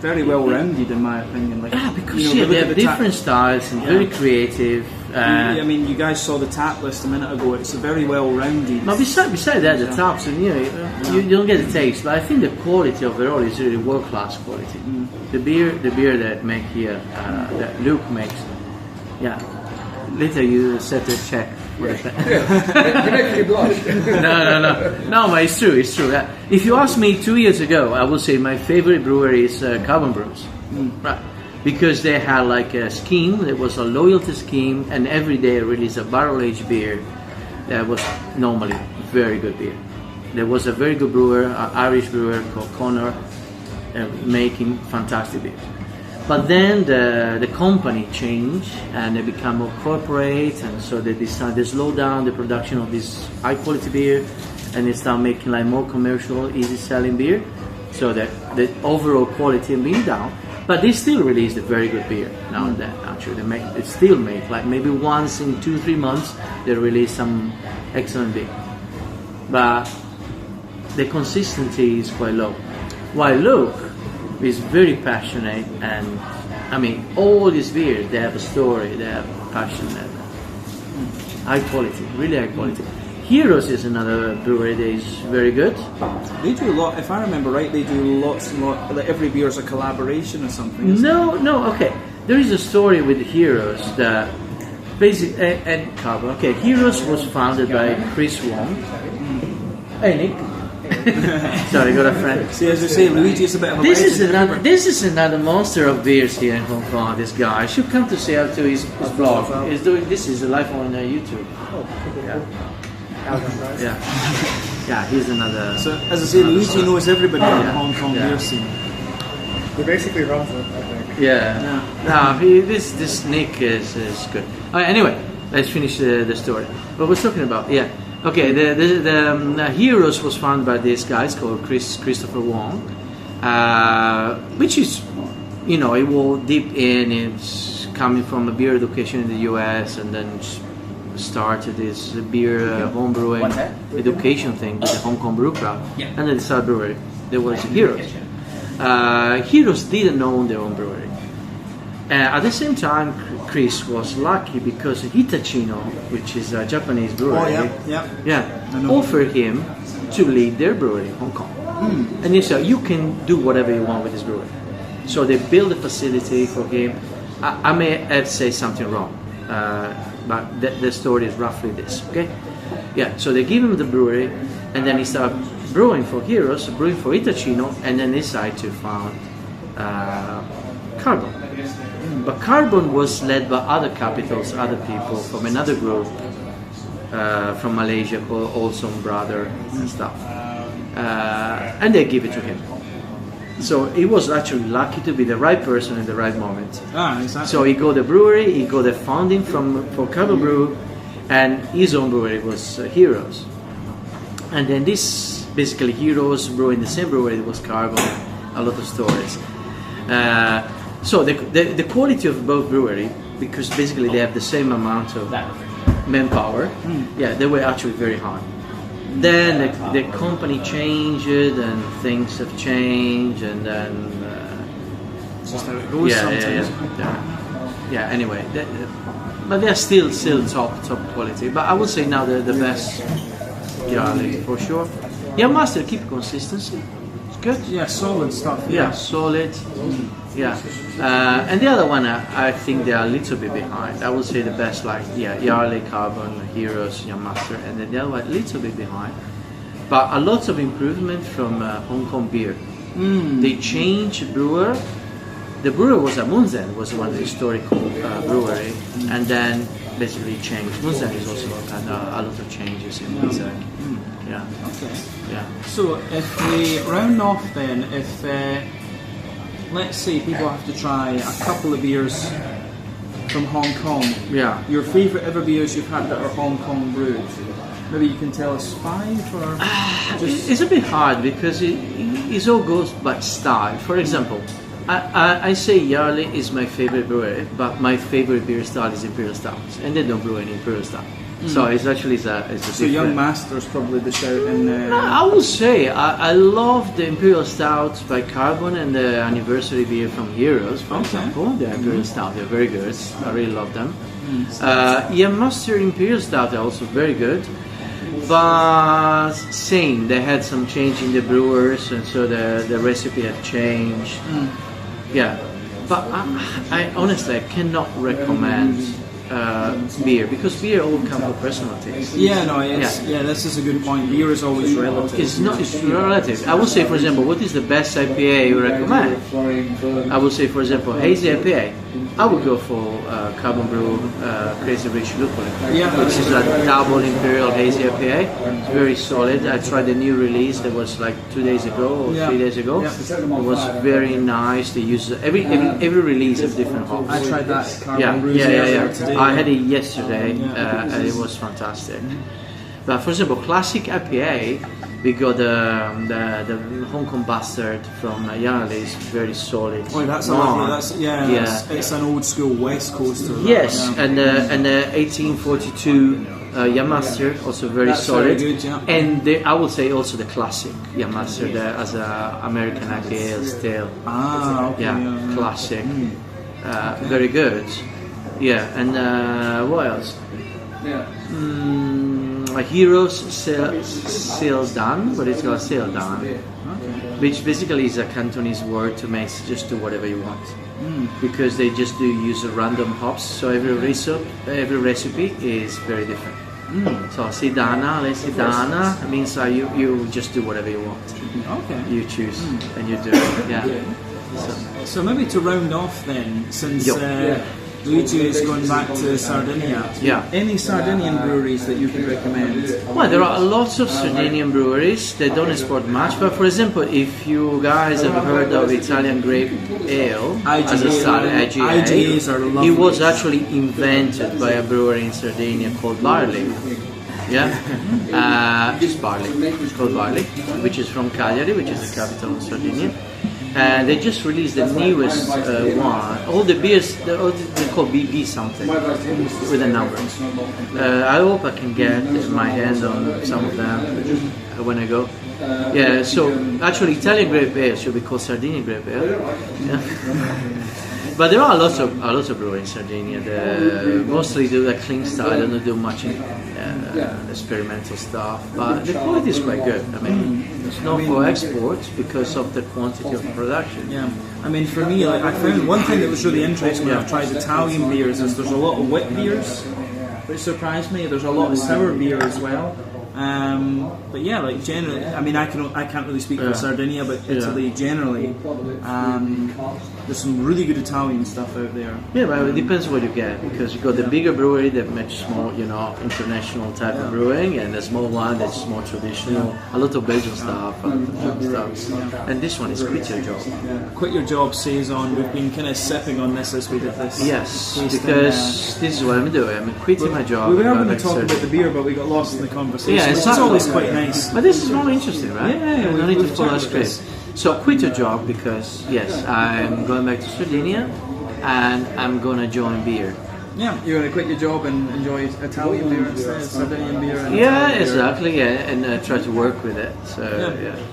Very well rounded, in my opinion. Because they have different styles and very creative. I mean, you guys saw the tap list a minute ago. It's a very well rounded. But beside that, the taps, and you don't get the taste. But I think the quality overall is really world class quality. The beer that make here, that Luke makes, Later you set a check. You make me blush. No, but it's true. If you asked me 2 years ago, I would say my favorite brewery is Carbon Brews, right? Because they had like a scheme. There was a loyalty scheme, and every day release a barrel aged beer that was normally very good beer. There was a very good brewer, an Irish brewer called Connor, making fantastic beer. But then the company changed and they become more corporate, and so they decided to slow down the production of this high quality beer, and they start making like more commercial, easy selling beer. so that the overall quality being down. But they still release a very good beer now and then. Actually, they still make like maybe once in 2-3 months they release some excellent beer, but the consistency is quite low. While Luke is very passionate, and I mean all these beers they have a story, they have passion, and high quality, really high quality. Heroes is another brewery that is very good. They do a lot, if I remember right, they do lots and lots, like every beer is a collaboration or something. No, okay. There is a story with Heroes that basically, and Carbon. Okay, Heroes was founded by Chris Wong. Hey Nick. Sorry, got a friend. See, as you say, Luigi is a bit of a This is another monster of beers here in Hong Kong. This guy should come to say up to his blog. He's doing this is live on YouTube. Yeah, he's another. So, as I say, Luigi knows everybody in the Hong Kong beer scene. He basically runs it, I think. This Nick is good. Anyway, let's finish the story. What was talking about? Yeah. Okay, the Heroes was founded by these guys called Christopher Wong, which is, you know, it will deep in. It's coming from a beer education in the US, and then started this beer homebrewing education thing with the Hong Kong Brew Club, and then they started brewery. There was Heroes. Heroes didn't own their own brewery. At the same time, Chris was lucky because Hitachino, which is a Japanese brewery, offered him to lead their brewery in Hong Kong. And he said, you can do whatever you want with this brewery. So they built a facility for him. I may have said something wrong, but the story is roughly this, okay? Yeah, so they give him the brewery, and then he started brewing for Heroes, brewing for Hitachino, and then decided to found Carbon. But Carbon was led by other capitals, other people from another group from Malaysia called Olson Brother and stuff. And they give it to him. So he was actually lucky to be the right person at the right moment. Exactly. So he got the brewery, he got the funding for Carbon Brew, and his own brewery was Heroes. And then this, basically Heroes brewing the same brewery, it was Carbon, a lot of stories. So the quality of both brewery, because basically they have the same amount of manpower, they were actually very high. Then the company changed and things have changed, and then it's just how it goes sometimes. Anyway, but they're still top quality. But I would say now they're the best Yardley for sure. Master keep consistency. It's good. Yeah, solid stuff. Yeah, solid. Yeah, and the other one, I think they are a little bit behind. I would say the best, like Yardley, Carbon, Heroes, Master, and then the other one a little bit behind. But a lot of improvement from Hong Kong beer. They changed brewer. The brewer was Munzen, was one of the historical brewery, and then basically changed. Munzen is also kind of a lot of changes in Munzen. Yeah. Okay. Yeah. So if we round off then, if let's say people have to try a couple of beers from Hong Kong. Yeah. Your favourite ever beers you've had that are Hong Kong brewed. Maybe you can tell us 5 or just... It's a bit hard because it all goes by style. For example, I say Yardley is my favorite brewery, but my favorite beer style is Imperial Stout, and they don't brew any Imperial Stout. So it's actually it's a so Young Master's probably the shout in I would say I love the Imperial Stout by Carbon and the anniversary beer from Heroes, for example. The Imperial Stout, they're very good. I really love them. Young Master Imperial Stout are also very good. But same, they had some change in the brewers, and so the recipe had changed. But I honestly cannot recommend beer, because beer all comes with personal taste. This is a good point. Beer is always relative. It's relative. I would say, for example, what is the best IPA you recommend? I would say, for example, hazy IPA. I would go for Carbon Brew Crazy Rich Lupulin, which is a double imperial hazy IPA. It's very solid. I tried the new release that was like 2 days ago or 3 days ago. It was very nice. They use every release of different hops. I tried that Carbon Brew today. I had it yesterday, and it was fantastic. But for example, classic IPA, we got the Hong Kong Bastard from Yardley. Is very solid. Oh, that's a Warm. lovely. That's it's an old school West Coaster. Yes, yeah. and the 1842 Yamaster, also very solid. Very good, yeah. And I would say also the classic Yamaster as a American IPA still. Ah, okay. Yeah, classic. Very good. Yeah, and what else? Heroes Sail Down, but it's called Sail Down, which basically is a Cantonese word to make just do whatever you want. Because they just do use random hops, so every recipe is very different. So Sidana, Le Sidana means you just do whatever you want. Okay. You choose and you do it. Yeah. So maybe to round off then, since Luigi is going back to Sardinia. Yeah. Any Sardinian breweries that you could recommend? Well, there are lots of Sardinian breweries. They don't export much, but for example, if you guys have heard of Italian Grape Ale, as a style, IGAs are lovely. it was actually invented by a brewery in Sardinia called Barley. Yeah, just Barley. It's called Barley, which is from Cagliari, which is the capital of Sardinia. And they just released the newest one. All the beers, they're called BB something, with a number. I hope I can get my hand on some of them when I go. Yeah, so actually Italian Grape Ale should be called Sardinian Grape Ale. Yeah. But there are lots of breweries in Sardinia. Mostly do the clean style. They don't do much experimental stuff, but the quality is quite good. I mean, it's not for export because of the quantity of production. Yeah, I mean, for me, like, I found one thing that was really interesting when I've tried Italian beers is there's a lot of wit beers, which surprised me. There's a lot of sour beer as well. But yeah, like generally, I mean, I can't really speak for Sardinia, but Italy generally, there's some really good Italian stuff out there. Yeah, but it depends what you get, because you got the bigger brewery that makes more, international type of brewing, and the small one that's more traditional, a lot of Belgian stuff, and this one is Quit Your Job. Quit Your Job saison. We've been kind of sipping on this as we did this. Yes, because this is what I'm doing. I'm quitting my job. We were going to talk about the beer, but we got lost in the conversation. Yeah, it's always quite nice. But this is more interesting, right? Yeah, we don't need to follow a script. So Quit Your Job because, yes, I'm going back to Sardinia and I'm going to join beer. Yeah, you're going to quit your job and enjoy Italian beer instead, Sardinian beer. And exactly, and try to work with it. So,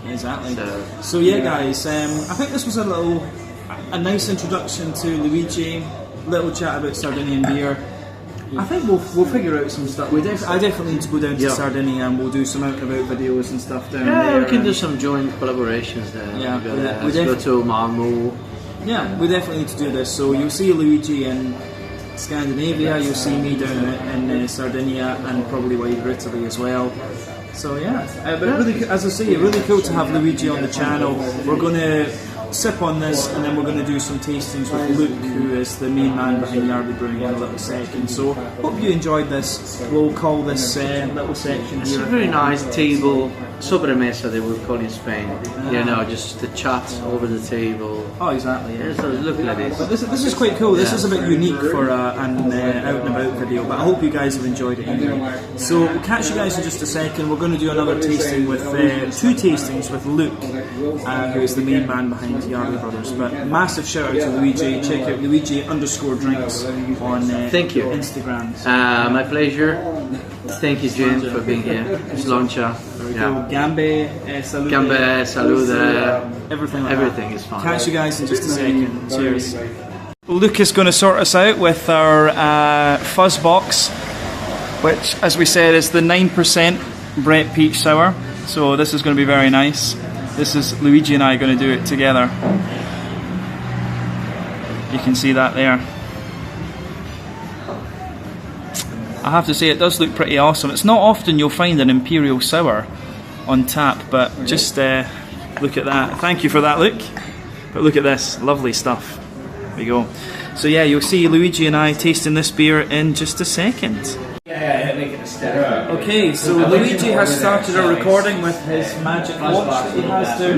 exactly. So yeah, guys, I think this was a nice introduction to Luigi, little chat about Sardinian beer. I think we'll figure out some stuff. I definitely need to go down to Sardinia and we'll do some out and about videos and stuff down there. Yeah, we can do some joint collaborations there. Yeah, let's go to Malmö. Yeah, we definitely need to do this. So you'll see Luigi in Scandinavia, you'll see me down in Sardinia and probably wider Italy as well. So yeah, but really, as I say, really cool to have Luigi on the channel. We're going to sip on this and then we're going to do some tastings with Luke, who is the main man behind Yardley Brewing, in a little second. So hope you enjoyed this. We'll call this little section It's here. a very nice table, sobremesa they would call in Spain. Just the chat over the table. Oh, exactly. Yeah. So look like this. But this is quite cool. This is a bit unique for an out and about video, but I hope you guys have enjoyed it anyway. So we'll catch you guys in just a second. We're going to do another tasting with two tastings with Luke, who is the main man behind Yardley Brothers. But massive shout out to Luigi. Check out Luigi_Drinks on Thank you. Instagram. My pleasure. Thank you, Jim, for being here. Sloncha. Gambe, salute. Gambe, salute. Everything like Everything that. is fine. Catch you guys in just a second. Cheers. Luke is going to sort us out with our fuzz box, which, as we said, is the 9% Brett Peach Sour. So this is going to be very nice. This is Luigi and I going to do it together. You can see that there. I have to say it does look pretty awesome. It's not often you'll find an Imperial Sour on tap, but just look at that. Thank you for that, Luke. But look at this, lovely stuff. There we go. So yeah, you'll see Luigi and I tasting this beer in just a second. Okay, so Luigi has started a recording with his magic watch that he has down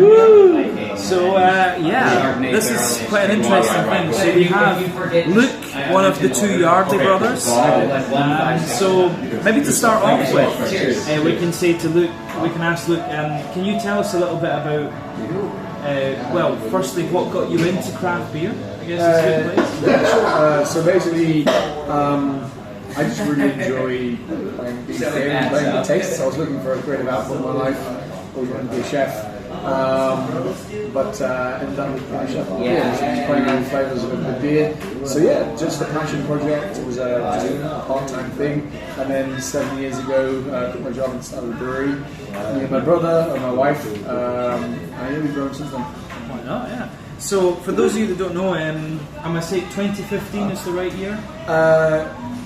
here. So yeah, this is quite an interesting thing. So we have Luke, one of the two Yardley brothers. So maybe to start off with, we can say to Luke, we can ask Luke, can you tell us a little bit about, well, firstly, what got you into craft beer? I guess is a good place. Yeah, sure. So basically, I just really enjoy playing being creative and playing with tastes. I was looking for a creative outlet in my life. Always wanted to be a chef. But ended up with a chef. Just playing around with flavours of the beer. So yeah, just a passion project. It was just a part-time thing. And then 7 years ago, quit my job and started a brewery. Me and my brother and my wife. And we've grown since then. Why not? Yeah. So for those of you that don't know, I'm gonna say 2015 is the right year.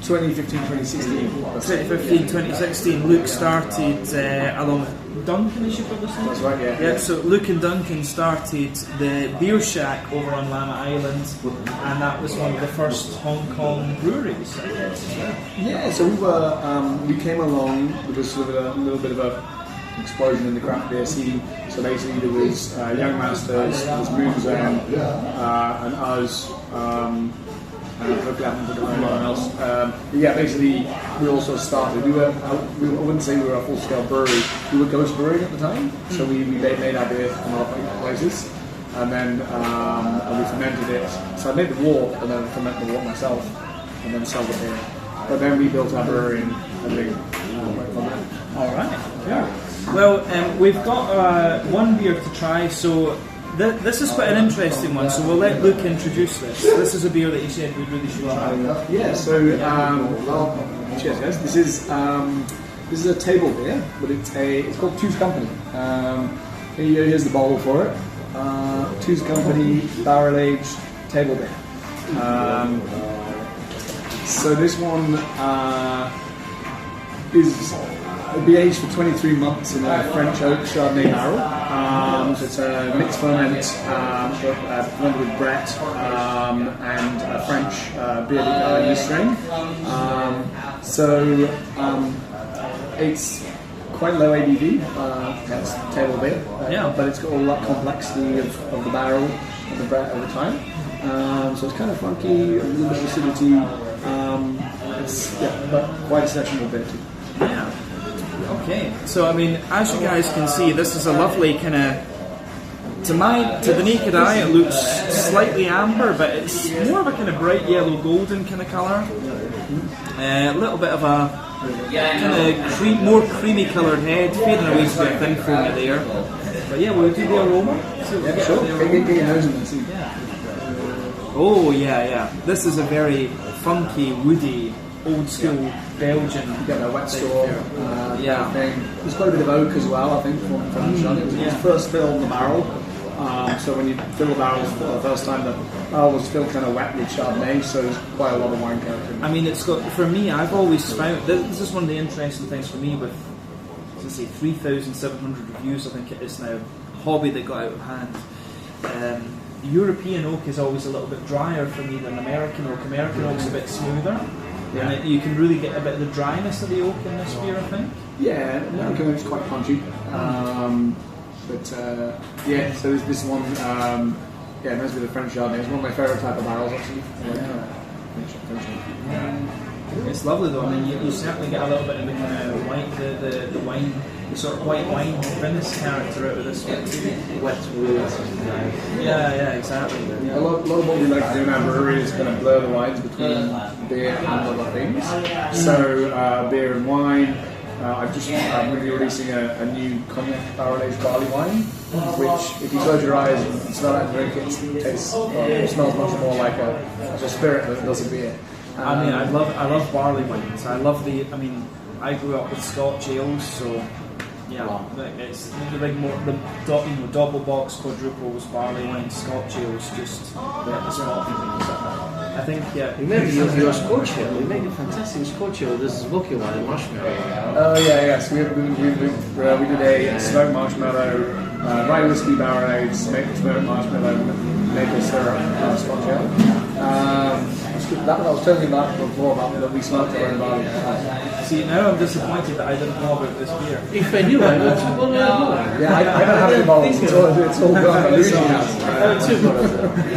2015, 2016. 2015, 2016. Luke started along with Duncan, as you probably say. That's right, yeah. Yeah, so Luke and Duncan started the Beer Shack over on Lamma Island, and that was one of the first Hong Kong breweries, I guess. Yeah, so we came along with a sort of a little bit of a explosion in the craft beer scene. So basically there was Young Masters, there was Moonzone, and us, and hopefully I haven't forgotten anyone else. But yeah, basically we also started, I wouldn't say we were a full-scale brewery, we were ghost brewing at the time, so we made our beer from other places, and then we fermented it. So I made the wort, and then I fermented the wort myself, and then sold the beer. But then we built our brewery and everything went from there. Alright, yeah. Well, we've got one beer to try, so this is quite an interesting one, so we'll let Luke introduce this. This is a beer that you said we really should try. Yeah, so, cheers guys. This is a table beer, but it's called Two's Company. Here's the bottle for it. Two's Company barrel aged table beer. So this one it'll be aged for 23 months in a French oak Chardonnay barrel. So it's a mixed ferment, blended with Brett, and a French beer yeast strain. It's quite low ABV, that's table beer, but it's got all that complexity of the barrel and the Brett over time. So it's kind of funky, a little bit of acidity. But quite a sessionable beer too. Yeah. Okay. So I mean, as you guys can see, this is a lovely kind of, to the naked eye, it looks slightly amber, but it's more of a kind of bright yellow golden kind of colour. A little bit of a kind of more creamy coloured head, fading away to a thin foamy there. But yeah, we'll do the aroma. Yeah, sure. Get your nose in and see. Yeah. Oh yeah. This is a very funky, woody, old school Belgian. You get a wet store thing. There's quite a bit of oak as well, I think, from Chardonnay. It was first filled in the barrel. So when you fill the barrel for the first time, the barrel was still kind of wet with Chardonnay, so there's quite a lot of wine character. I mean, it's got, for me, I've always found, this is one of the interesting things for me with, let's say, 3,700 reviews, I think it is now, a hobby that got out of hand. European oak is always a little bit drier for me than American oak. American oak's a bit smoother. Yeah. And you can really get a bit of the dryness of the oak in this beer, I think. Yeah, American oak's quite punchy. So this one, it reminds me of the French Chardonnay. It's one of my favourite type of barrels, actually. It's lovely though. I mean, you certainly get a little bit of the kind of white, the wine, the sort of white wine Guinness character out of this one too. Wet wood. Yeah, exactly. A lot of what we like to do in our brewery is kind of blur the lines between beer and other things. So beer and wine. I'm going to be releasing a new cognac barrel-aged barley wine, which, if you close your eyes and smell it and drink it, it smells much more like a spirit than it does a beer. I mean, I love barley wines. I grew up with Scotch ales, so yeah, it's the big the double box quadruples, barley wines, Scotch ales, just I think You made your Scotch ale. You made a fantastic Scotch ale. This is vodka wine and marshmallow. Oh yes, we did a smoked marshmallow, rye whiskey barrel aged smoked marshmallow maple syrup Scotch ale. It's that I was telling you about before about that we smoked our own barley. See, now I'm disappointed that I didn't know about this beer. If I knew, I would have one. Yeah, I don't have any bottles. It's all gone. Luigi has. Two bottles.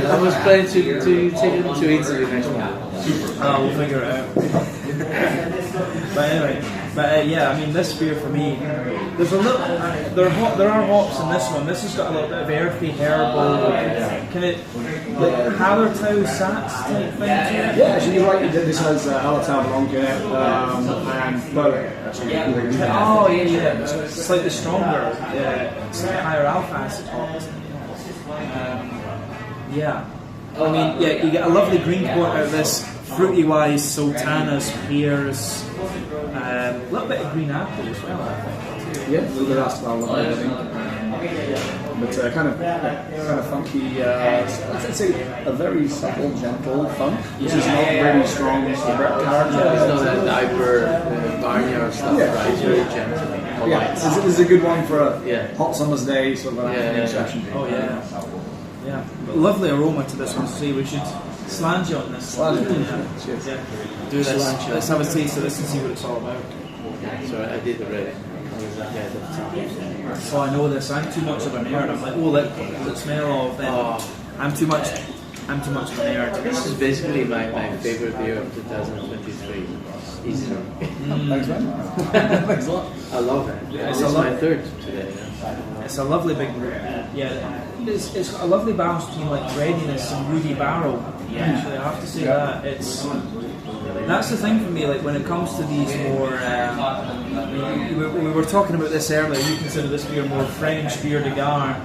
I was planning to take them to Italy next month. We'll figure it out. But anyway, yeah, I mean, this beer for me, there's a little, there are hops in this one. This has got a little bit of earthy, herbal, kind of like Hallertau Sats type thing to it. Yeah, actually, you're right. This has Hallertau Blanc in it, and Berlin, actually. Oh, yeah. It's slightly stronger, slightly higher alpha acid hops. Yeah. I mean, yeah, you get a lovely green coat out of this. Fruity wise, sultanas, pears, a little bit of green apple as well, I think. Yeah, a little bit of astral, I think. But kind of funky. I'd say a very subtle, gentle funk, which is not really strong character. It's not that hyper barnyard stuff, right? It's very gentle. Yeah, this is a good one for a hot summer's day, sort of an afternoon session. Oh yeah. But lovely aroma to this one. See, we should slant you on this. Cheers. Yeah. Do this. Let's have a taste of this and see what it's all about. So I did already. Oh, I know this. I'm too much of a nerd. I'm like, oh, let smell of them. I'm too much of a nerd. This is basically my favorite beer of 2023. Easy. Thanks, man. Thanks a lot. I love it. It's my third today. It's a lovely big, it's got a lovely balance between like breadiness and woody barrel. Actually, I have to say that that's the thing for me. Like when it comes to these more, we were talking about this earlier. You consider this beer more French beer de gare.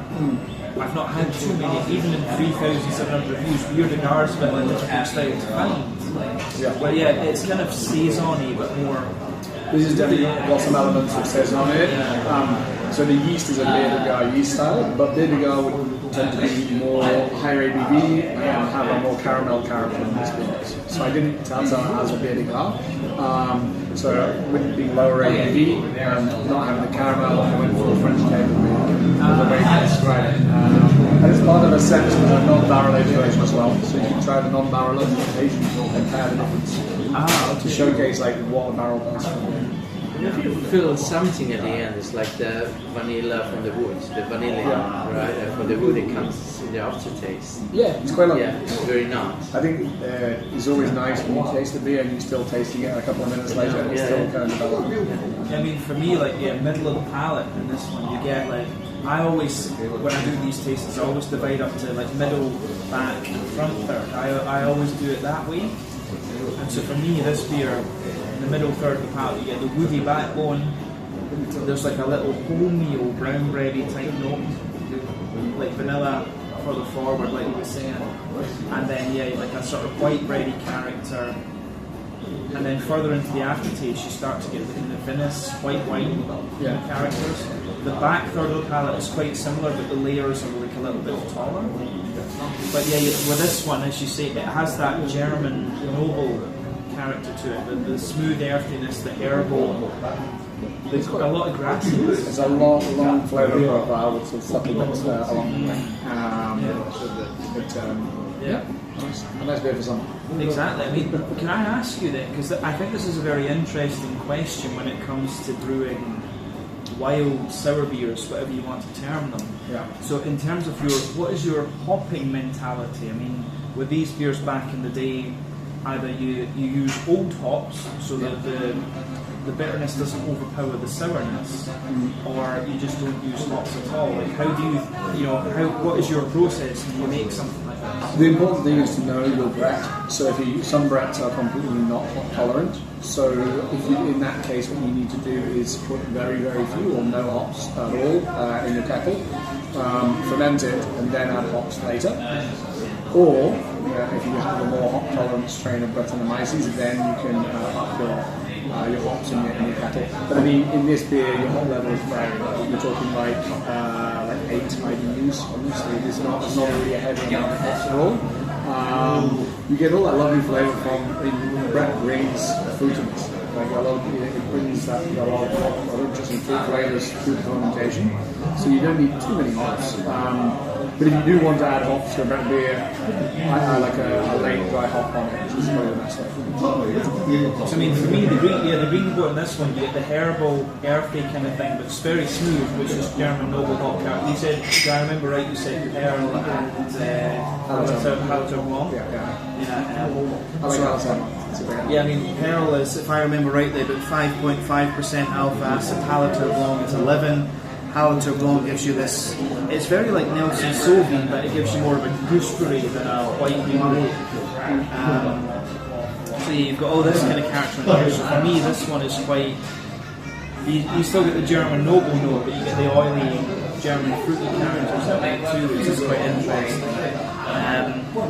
I've not had too many, even in 3,700 reviews. Beer de gare is a bit like a difficult style to find. But yeah, it's kind of saison-y, but more. This is definitely got some elements of saison in it. So the yeast is a beer de gare yeast style, but beer de gare would tend to be more higher ABV and have a more caramel character in this beer. So I didn't tell it as a beer de gare. So with it being lower ABV and not having the caramel, I went for a French table beer. That's a very nice describe it. And it's part of a set with a non-barrel aged version as well. So you can try the non-barrel aged and compare the difference to showcase like what a barrel does. If you feel something at the end, it's like the vanilla from the wood, the vanilla, right? And from the wood it comes in the aftertaste. Yeah, it's quite lovely. Yeah, it's very nice. I think it's always nice when you taste the beer and you're still tasting it a couple of minutes later and it's still kind of developing. I mean, for me, like, middle of the palate in this one, you get like, I always, when I do these tastings, I always divide up to like middle, back, front, third. I always do it that way. And so for me, this beer, in the middle third of the palate, you get the woody backbone. There's like a little wholemeal brown bready type note, like vanilla further forward, like you were saying. And then like a sort of white bready character. And then further into the aftertaste, you start to get the kind of vinous white wine characters. The back third of the palate is quite similar, but the layers are like a little bit taller. But yeah, with this one, as you say, it has that German noble character to it, the smooth earthiness, the herbal. There's got a lot of grasses. It's a long flavour profile with some subtle bits along the way. A nice beer for summer. Exactly. I mean, can I ask you then, because I think this is a very interesting question when it comes to brewing wild sour beers, whatever you want to term them. Yeah. So in terms of what is your hopping mentality? I mean, with these beers back in the day, either you use old hops so that the bitterness doesn't overpower the sourness, or you just don't use hops at all. Like, how do what is your process when you make something like this? The important thing is to know your Brett. So some Bretts are completely not hop tolerant. So in that case, what you need to do is put very, very few or no hops at all in your kettle, ferment it, and then add hops later. Or if you have a more hop tolerant strain of Brettanomyces, then you can up your hops in your kettle. But I mean, in this beer, your hop level is very low. You're talking like 8 IBUs. Obviously, it's not really a heavy amount of hops at all. You get all that lovely flavour from when Brett brings fruitiness. Like a lot of, it brings that a lot of interesting fruit flavors through the fermentation. So you don't need too many hops. But if you do want to add hops to a better beer, I like a late dry hop on it, which is probably the best way. So I mean, for me, the green goat in this one, you get the herbal, earthy kind of thing, but it's very smooth, which is German noble hop character. You said, if I remember right, you said Pearl and Halter Blanc. Yeah. I like Halter. Yeah, I mean, Pearl is, if I remember rightly, about 5.5% alpha acid. Halter Blanc is 11. Halter Blanc gives you this, it's very like Nelson Sauvin, but it gives you more of a gooseberry than a white grape. So you've got all this kind of character in there. So for me, this one is quite, you still get the German noble note, but you get the oily German fruity characters in it too, which is quite interesting.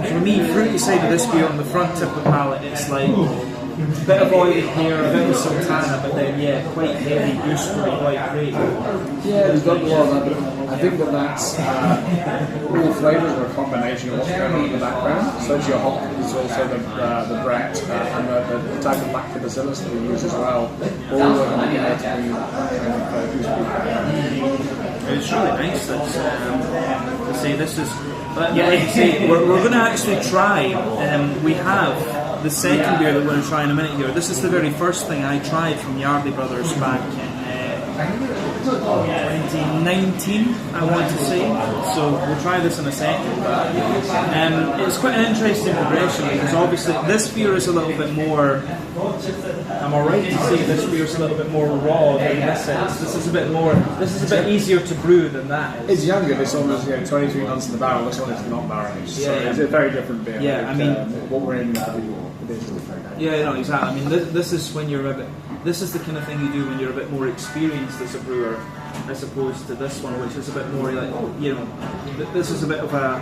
For me, fruity side of this beer on the front tip of the palate, it's like a bit of oily pear, a bit of sultana, but then quite heavy gooseberry, white grape. Yeah, there's got a lot of that, but I think that's all flavours are a combination of what's going on in the background. So it's your hop is also the Brett and the type of lactobacillus that we use as well. All working together to bring that kind of gooseberry. It's really nice to see this is. Like you say, we're going to actually try. We have the second beer that we're going to try in a minute here. This is the very first thing I tried from Yardley Brothers back in 2019, I want to say. So we'll try this in a second. It's quite an interesting progression because obviously this beer is a little bit more. Am I right to say this beer is a little bit more raw than this is? This is a bit more. This is a bit easier to brew than that is. It's younger. This one was 23 months in the barrel. This one is not barrel aged. So it's a very different beer. Yeah, I mean, what we're aiming to do with this is different. Yeah, no, exactly. I mean, this is when you're a bit. This is the kind of thing you do when you're a bit more experienced as a brewer, as opposed to this one, which is a bit more like, this is a bit of a.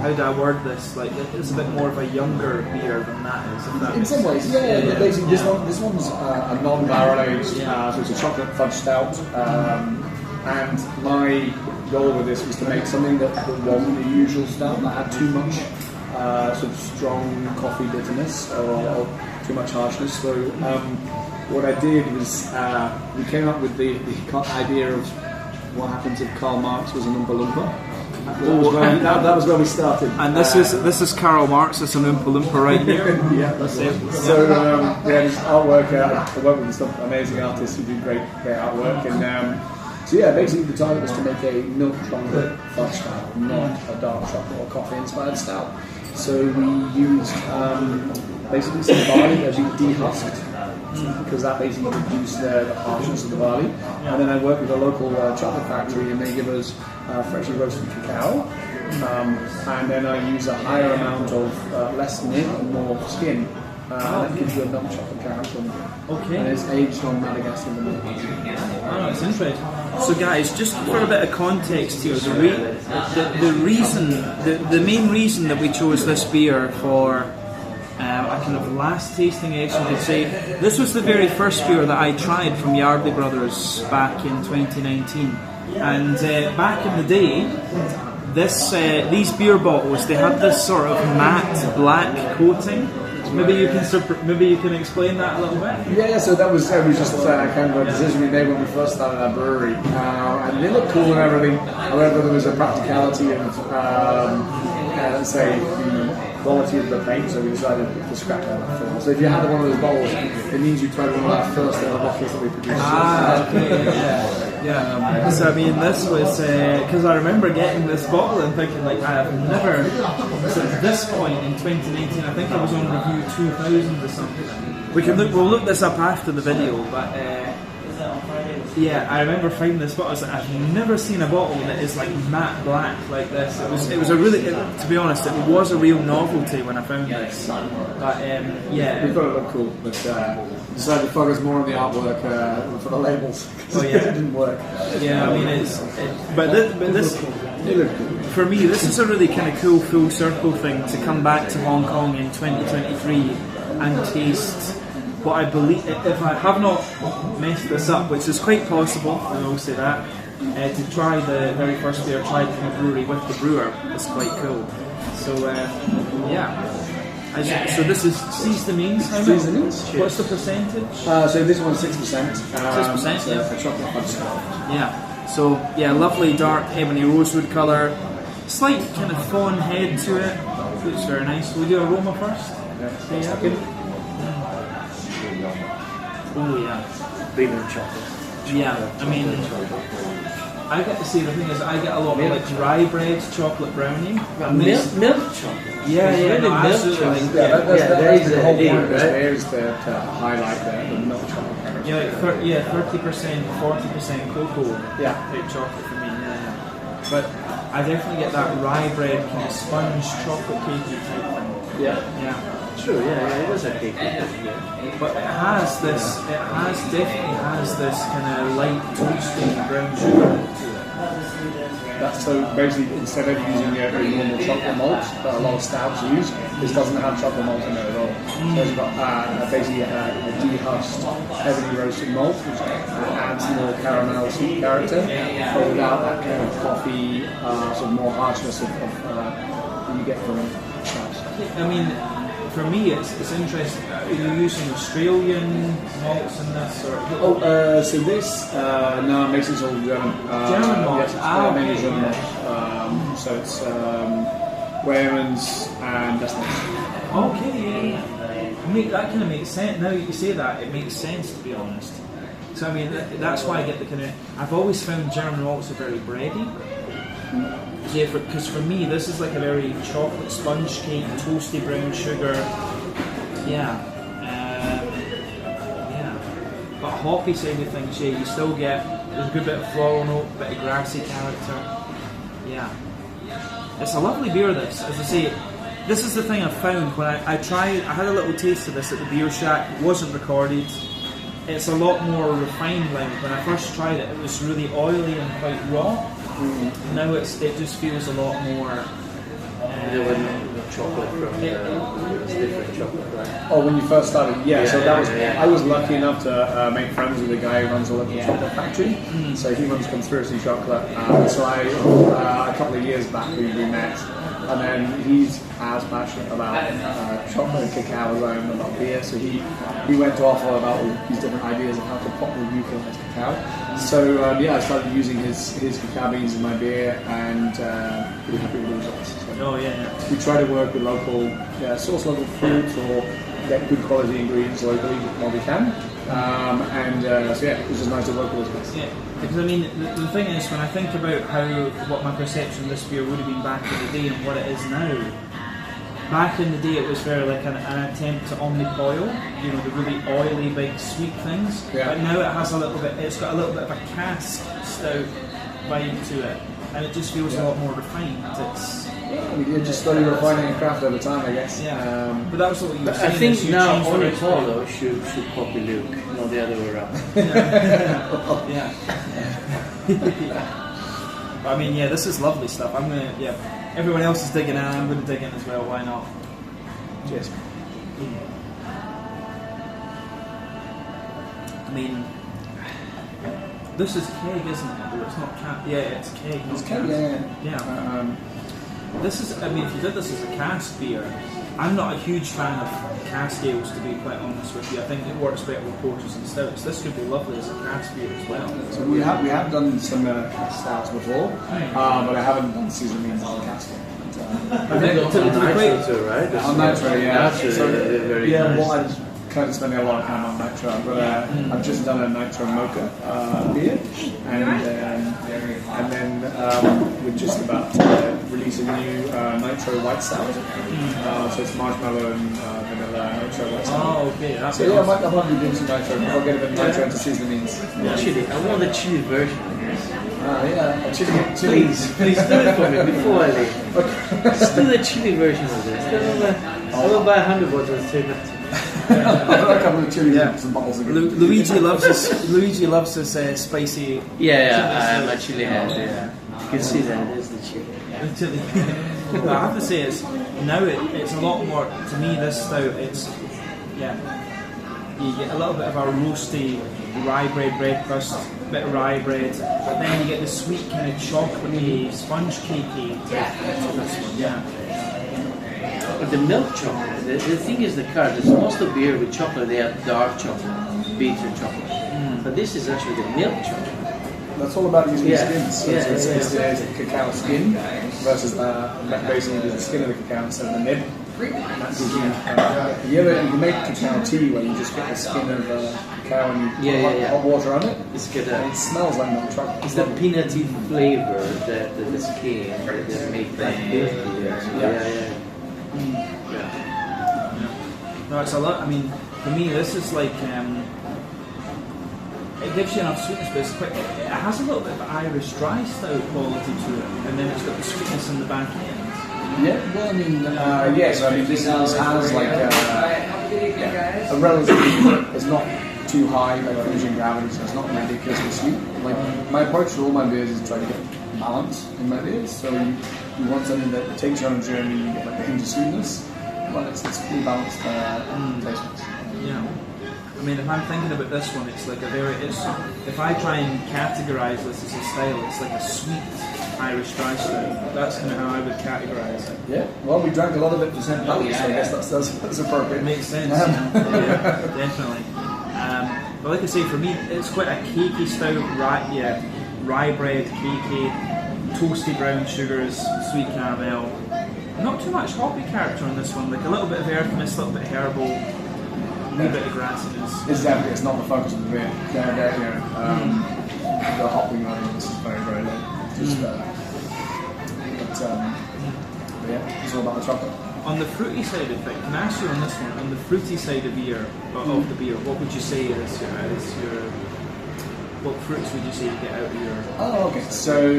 How do I word this? Like, it's a bit more of a younger beer than that is. If that in some ways, yeah. Basically, this one's a non-barrel aged, so it's a chocolate fudge stout. And my goal with this was to make something that wasn't the usual stout, that had too much sort of strong coffee bitterness or too much harshness. So what I did was we came up with the idea of what happens if Karl Marx was an Oompa Loompa. That was where we started. And this is Karl Marx. It's an Oompa Loompa right here. Yeah, that's it. So this artwork. I work with some amazing artists who do great artwork, and so yeah, basically the target was to make a milk chocolate fudge stout, not a dark chocolate or coffee inspired stout. So we used basically some barley that we dehusked, because that basically reduced the harshness of the barley. And then I worked with a local chocolate factory, and they give us freshly roasted cacao. And then I use a higher amount of less nib and more skin. And that gives you a milk chocolate character. Okay. And it's aged on Madagascar milk. Oh, that's interesting. So guys, just for a bit of context here, the main reason that we chose this beer for a kind of last tasting, I should say, this was the very first beer that I tried from Yardley Brothers back in 2019. And back in the day, these beer bottles, they had this sort of matte black coating. Maybe you can explain that a little bit. Yeah, so that was just kind of a decision we made when we first started our brewery, and they looked cool and everything. However, there was a practicality of let's say the quality of the paint, so we decided to scrap that. So if you had one of those bottles, it means you tried one of our first ever bottles that we produced. Okay, yeah. So I mean, this was because I remember getting this bottle and thinking, like, I have never, since this point in 2019, I think I was on review 2000 or something. We'll look this up after the video, but yeah, I remember finding this bottle. I was like, I've never seen a bottle that is like matte black like this. It was a really, to be honest, it was a real novelty when I found this. But yeah, we thought it looked cool, but decided to focus more on the artwork for the labels. Oh yeah, it didn't work. Yeah, I mean but this for me, this is a really kind of cool full circle thing to come back to Hong Kong in 2023 and taste what I believe, if I have not messed this up, which is quite possible, I will say that, to try the very first beer tried from a brewery with the brewer is quite cool. So yeah. So this is seasonings. Seasonings. What's the percentage? So this one's 6%. 6%, so for chocolate fudge stuff. Yeah. So yeah, lovely dark ebony rosewood colour. Slight kind of fawn head to it. Looks very nice. Will we do aroma first? Yeah. Oh yeah. Premium chocolate. Yeah. I mean, I get to see, the thing is, I get a lot of like dry bread, chocolate brownie. Milk chocolate. Yeah, it's yeah, really no, milk absolutely. chocolate. That's the whole idea, point of this right? beer is to highlight the milk chocolate. Yeah, 30%, 40% cocoa. Yeah. Type chocolate for me. Yeah. But I definitely get that rye bread kind of sponge chocolate cakey type thing. Yeah. Yeah. True, yeah, it was a cake. Yeah. But it has this. Definitely has this kind of light toasty brown sugar to it. That's so basically instead of using a normal chocolate malt that a lot of stouts use, this doesn't have chocolate malt in it at all. So it's got basically a dehusked, heavily roasted malt, which adds more caramel sweet character, but without that kind of coffee, sort of more harshness that you get from stouts. I mean, for me, it's interesting. Are you using Australian malts in this, or? So this, no, it makes it all German. German malts? Yes, mainly Okay, German yeah. malts. So it's Wayman's and Destiny. Okay, yeah. That kind of makes sense. Now you say that, it makes sense, to be honest. So I mean, that's why I get the kind of. I've always found German malts are very bready. Yeah, because for me, this is like a very chocolate sponge cake, toasty brown sugar. Yeah. Yeah. But hoppy side of things, yeah, you still get, there's a good bit of floral note, a bit of grassy character. Yeah. It's a lovely beer, this. As I say, this is the thing I found when I had a little taste of this at the beer shack, it wasn't recorded. It's a lot more refined line. When I first tried it, it was really oily and quite raw. Now it just feels a lot more. There was no chocolate from it's different chocolate, right? Oh, when you first started, yeah. So that was. yeah. I was lucky enough to make friends with a guy who runs a local chocolate factory. So he runs Conspiracy Chocolate. So a couple of years back we met, and then he's as passionate about chocolate and cacao as I am about beer. So he went to offer about all these different ideas of how to properly eucalyptus cacao. So yeah, I started using his cacao beans in my beer, and pretty happy with the results. So Oh yeah. we try to work with source local fruits or get good quality ingredients locally while we can. So yeah, it was just nice to work with those guys. Yeah, because I mean, the thing is, when I think about what my perception of this beer would have been back in the day and what it is now, back in the day it was very like an attempt to omnicoil, you know, the really oily, big, sweet things. Yeah. But now it has it's got a little bit of a cask stout vibe to it, and it just feels a lot more refined. I mean, you're just slowly refining your craft over time, I guess. Yeah. But that was what you were I saying. think is you now change the only recipe. Paulo should copy Luke, not the other way around. Yeah. I mean, yeah, this is lovely stuff. Everyone else is digging in, I'm going to dig in as well, why not? Cheers. I mean, this is keg, isn't it? Or it's not cap. Yeah, it's keg. It's not keg, cask. yeah. This is, I mean, if you did this as a cask beer, I'm not a huge fan of cask ales, to be quite honest with you. I think it works better with porters and stouts. This could be lovely as a cask beer as well. So we have done some stouts before, but I haven't done seasoned means on cask. I think on nitro too, right? On nitro, yeah. Nitro, So, they're very yeah, nice. well, I'm kind of spending a lot of time on nitro. I've just done a nitro mocha beer, and then we're just about to release a new nitro white stout. So it's marshmallow and vanilla nitro white stout. Oh, okay. That's So yeah, I might be doing some nitro. I'll get a bit of nitro into seasonings. Chili. I want the chili version of this. Yeah, chili. Please do it for me before I leave. Just do the chili version of this. I will buy 100 bottles and take that. A couple of chili and bottles of Luigi loves his spicy. Yeah, my chili head. Yeah, you can see that. There's the chili. But I have to say, it's a lot more. To me, this stout, you get a little bit of a roasty rye bread crust, a bit of rye bread, but then you get the sweet kind of chocolatey, sponge cakey type to this one. Yeah. But the milk chocolate, The thing is the curd. Most of beer with chocolate, they have dark chocolate, bitter chocolate. But this is actually the milk chocolate. That's all about using the skins. So Yeah, it's the cacao skin versus basically the skin of the cacao instead of the nib. And that gives you, you make cacao tea where you just get the skin of cacao and you put hot water on it. It smells like milk chocolate. It's the peanutty flavor that the skin that make that beer. No, it's a lot. I mean, for me, this is like it gives you enough sweetness, but it's quite. It has a little bit of Irish dry style quality to it, and then it's got the sweetness in the back end. Yeah, well, I mean, yes. I mean, this has like a relatively. It's not too high like finishing gravity, so it's not ridiculously sweet. Like my approach to all my beers is to try to get balance in my beers. So you want something that takes you on a journey, you get like a hint of sweetness, but it's fully balanced taste. Yeah. I mean, if I'm thinking about this one, it's like a very. If I try and categorise this as a style, it's like a sweet Irish dry style. That's kind of how I would categorise it. Yeah. Well, we drank a lot of it for St. Patrick's, so I guess that's appropriate. It makes sense. Yeah, definitely. But like I say, for me, it's quite a cakey style. Rye bread, cakey, toasty brown sugars, sweet caramel. Not too much hoppy character on this one. Like a little bit of earthiness, a little bit of herbal. A bit of grassiness. It's definitely, it's not the focus of the beer. The hopping on it is very, very low. But yeah, it's all about the chocolate. On the fruity side of it, can I ask you on this one, on the fruity side of the beer, what would you say is your what fruits would you say you get out of your... Oh, okay. So,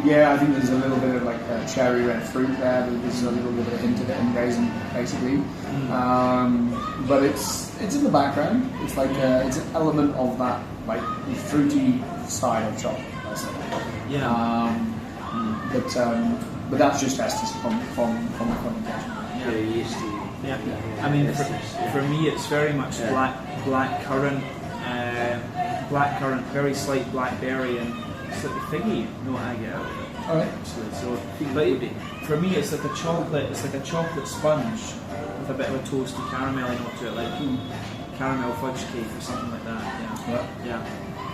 yeah, I think there's a little bit of like cherry red fruit there. There's a little bit of a hint of it in raisin, basically. But it's in the background. It's like it's an element of that like fruity side of chocolate, I say. Yeah. But that's just Estes from the fermentation. Yeah, yeasty. Yeah. I mean, for me, it's very much black currant. Black currant, very slight blackberry, and it's like the figgy note I get out of it. Alright. So, but for me, it's like a chocolate sponge with a bit of a toasty caramel note to it, like caramel fudge cake or something like that. Yeah.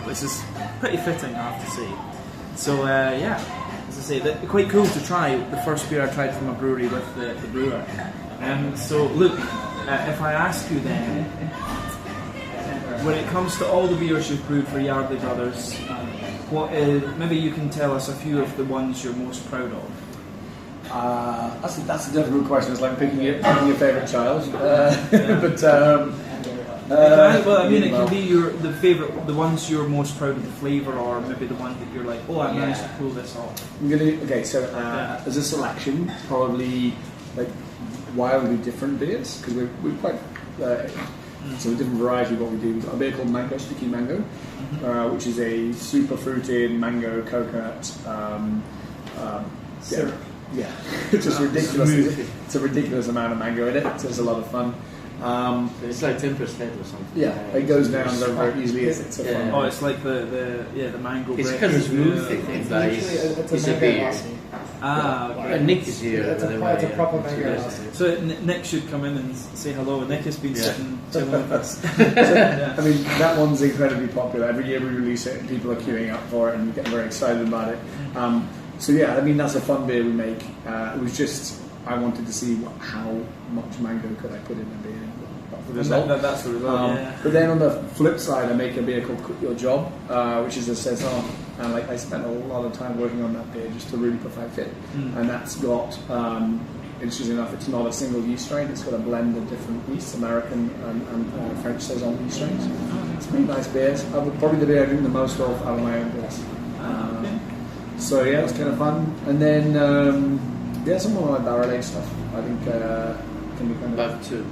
Which is pretty fitting, I have to say. So as I say, quite cool to try the first beer I tried from a brewery with the brewer. So Luke, if I ask you then, when it comes to all the beers you've brewed for Yardley Brothers, maybe you can tell us a few of the ones you're most proud of. That's a difficult question. It's like picking your favourite child. It can be the ones you're most proud of the flavour, or maybe the one that you're like, oh, I managed to pull this off. As a selection, probably like wildly different beers, because we're quite. So a different variety of what we do. We've got a beer called Mango Sticky Mango, which is a super fruited mango coconut syrup. Yeah, it's just ridiculous. It's a ridiculous amount of mango in it. So it's a lot of fun. It's like 10% or something. Yeah, it goes down very easily. It's a fun. Oh, it's like the mango. It's kind of smooth, but it's a beer. Okay. Nick is here. It's a proper mango. So Nick should come in and say hello. Nick has been sitting chilling with us. I mean, that one's incredibly popular. Every year we release it and people are queuing up for it and getting very excited about it. So yeah, I mean, that's a fun beer we make. It was just, I wanted to see how much mango could I put in a beer. That's the result. But then on the flip side, I make a beer called Cook Your Job, which is a saison, and like I spent a lot of time working on that beer just to really perfect it. And that's got, interesting enough, it's not a single yeast strain. It's got a blend of different yeasts, American and French saison yeast strains. It's pretty nice beers. Probably the beer I drink the most of out of my own beers. So yeah, it's kind of fun. And then some more like barrel aged stuff. I think can be kind of.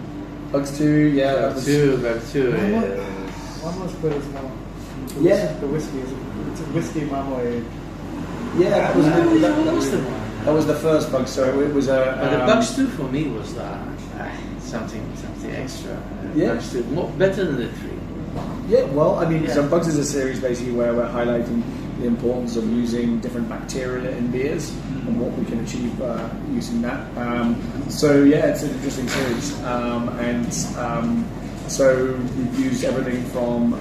Bugs 2, yeah. Bugs 2. One was good as well. The whiskey it's a whiskey marmalade. Yeah, that was the first Bugs. So it was a. But the Bugs 2 for me was something extra. Bugs 2, better than the 3. Yeah, well, I mean, so Bugs is a series basically where we're highlighting the importance of using different bacteria in beers. and what we can achieve using that. So yeah, it's an interesting series, so we've used everything from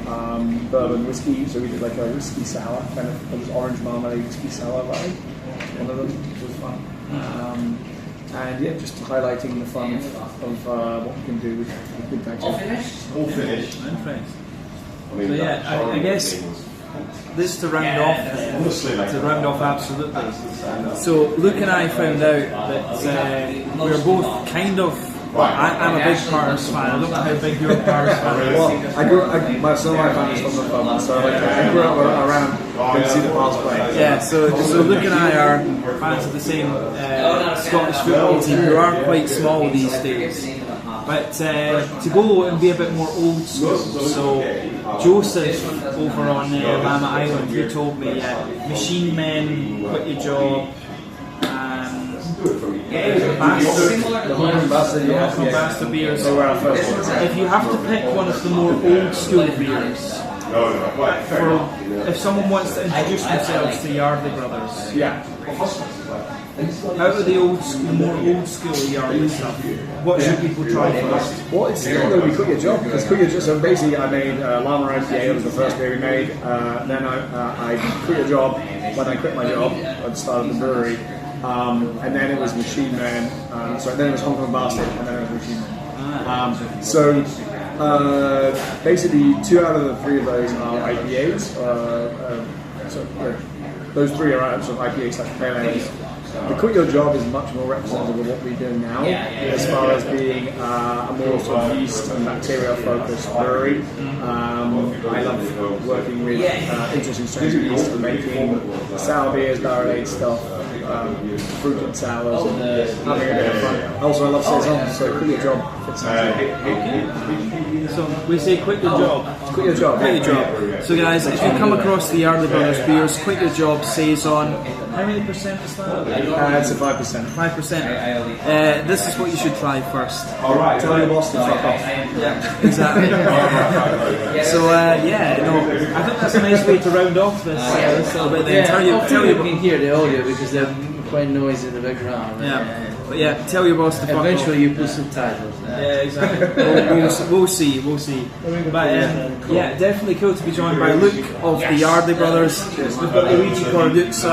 bourbon whiskey. So we did like a whiskey sour, kind of it was orange marmalade whiskey sour, right? One of them, which was fun. And yeah, just highlighting the fun of what we can do with good bacteria. All finished. Thanks. So yeah, I guess this to round off, absolutely. So Luke and I found out that we're both kind of. I'm a big Paris fan. I don't know how big your Paris fan is. Well, my family is from the pub, so I grew up around going to see the Pals play. Yeah, so Luke and I are fans of the same Scottish football team, who are quite small these days. But to go and be a bit more old school, so Joseph over on Lamma Island, he told me, machine men, quit your job, Ambassador beers. If you have to pick one of the more old school beers, if someone wants to introduce themselves to Yardley Brothers, out of the more old school Yardley stuff, what should people try first? Well, it's still going to be Quit Your Job, because Quit Your Job. So basically, I made Llama IPA. It was the first beer we made. Then I quit your job when I quit my job and started the brewery. And then it was Machine Man. Then it was Hong Kong Bastard, and then it was Machine Man. Basically, 2 out of the 3 of those are IPAs. Those 3 are sort of IPA / pale ales. The Quit Your Job is much more representative of what we do now, as far as being a more sort of yeast and bacteria focused brewery. I love working with interesting strains of yeast and making sour beers, barrel aged stuff, fruit and sours, and having a bit of fun. Also, I love saison, so Quit Your Job fits in. So we say Quit Your Job. Quit Your Job. Quit Your Job. So guys, if you come across the Yardley Brothers beers, Quit Your Job saison. How many percent is that? It's a 5%. 5%. This is what you should try first. Tell your boss to fuck off. Yeah, exactly. So I think that's a nice way to round off this little bit. Then tell you can hear the audio because they're quite noisy in the background. But tell your boss to fuck off. Eventually you put subtitles. Yeah, exactly. We'll see. But definitely cool to be joined by Luke of the Yardley Brothers. We've got Luigi Drinks.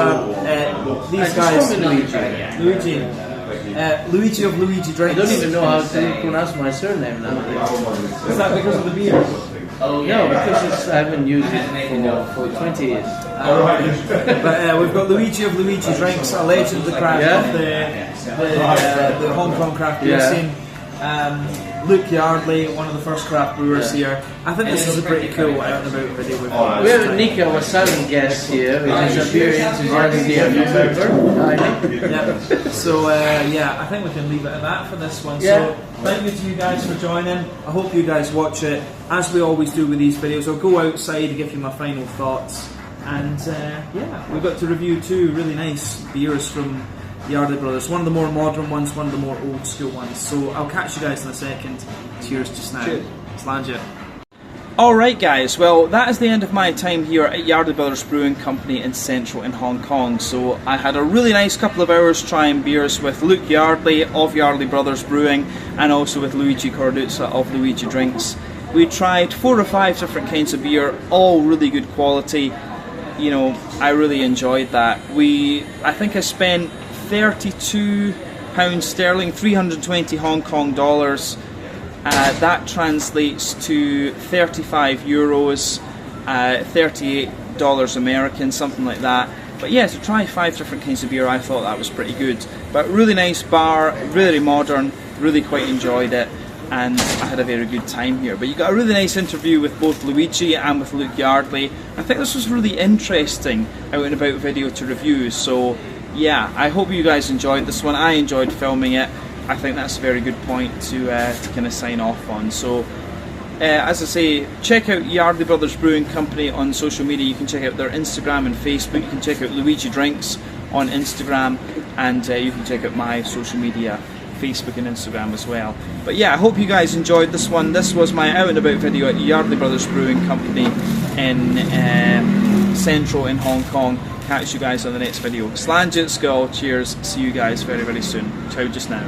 These guys, Luigi of Luigi Drinks. I don't even know how to pronounce my surname now. Is that because of the beer? No, because I haven't used it for 20 years. But we've got Luigi of Luigi Drinks, a legend of the craft of the Hong Kong craft beer scene. Luke Yardley, one of the first craft brewers here. I think this is a pretty cool out and about video we've got. We have Nico, our silent guest here, which is a beer enthusiast. So I think we can leave it at that for this one. So thank you to you guys for joining. I hope you guys watch it. As we always do with these videos, I'll go outside to give you my final thoughts. And we've got to review 2 really nice beers from Yardley Brothers. One of the more modern ones, one of the more old school ones. So I'll catch you guys in a second. Cheers just now. Slange it. Alright guys, well that is the end of my time here at Yardley Brothers Brewing Company in Central in Hong Kong. So I had a really nice couple of hours trying beers with Luke Yardley of Yardley Brothers Brewing and also with Luigi Corduzza of Luigi Drinks. We tried 4 or 5 different kinds of beer, all really good quality. You know, I really enjoyed that. I think I spent £32 sterling, 320 Hong Kong dollars. That translates to 35 euros, $38 American, something like that. But yeah, to try 5 different kinds of beer, I thought that was pretty good. But really nice bar, really modern, really quite enjoyed it. And I had a very good time here. But you got a really nice interview with both Luigi and with Luke Yardley. I think this was really interesting out and about video to review. So yeah, I hope you guys enjoyed this one. I enjoyed filming it. I think that's a very good point to kind of sign off on. So as I say, check out Yardley Brothers Brewing Company on social media. You can check out their Instagram and Facebook. You can check out Luigi Drinks on Instagram, and you can check out my social media, Facebook and Instagram as well. But yeah, I hope you guys enjoyed this one. This was my out and about video at Yardley Brothers Brewing Company in Central in Hong Kong. catch you guys on the next video. Slange at school, cheers, see you guys very, very soon. Ciao just now.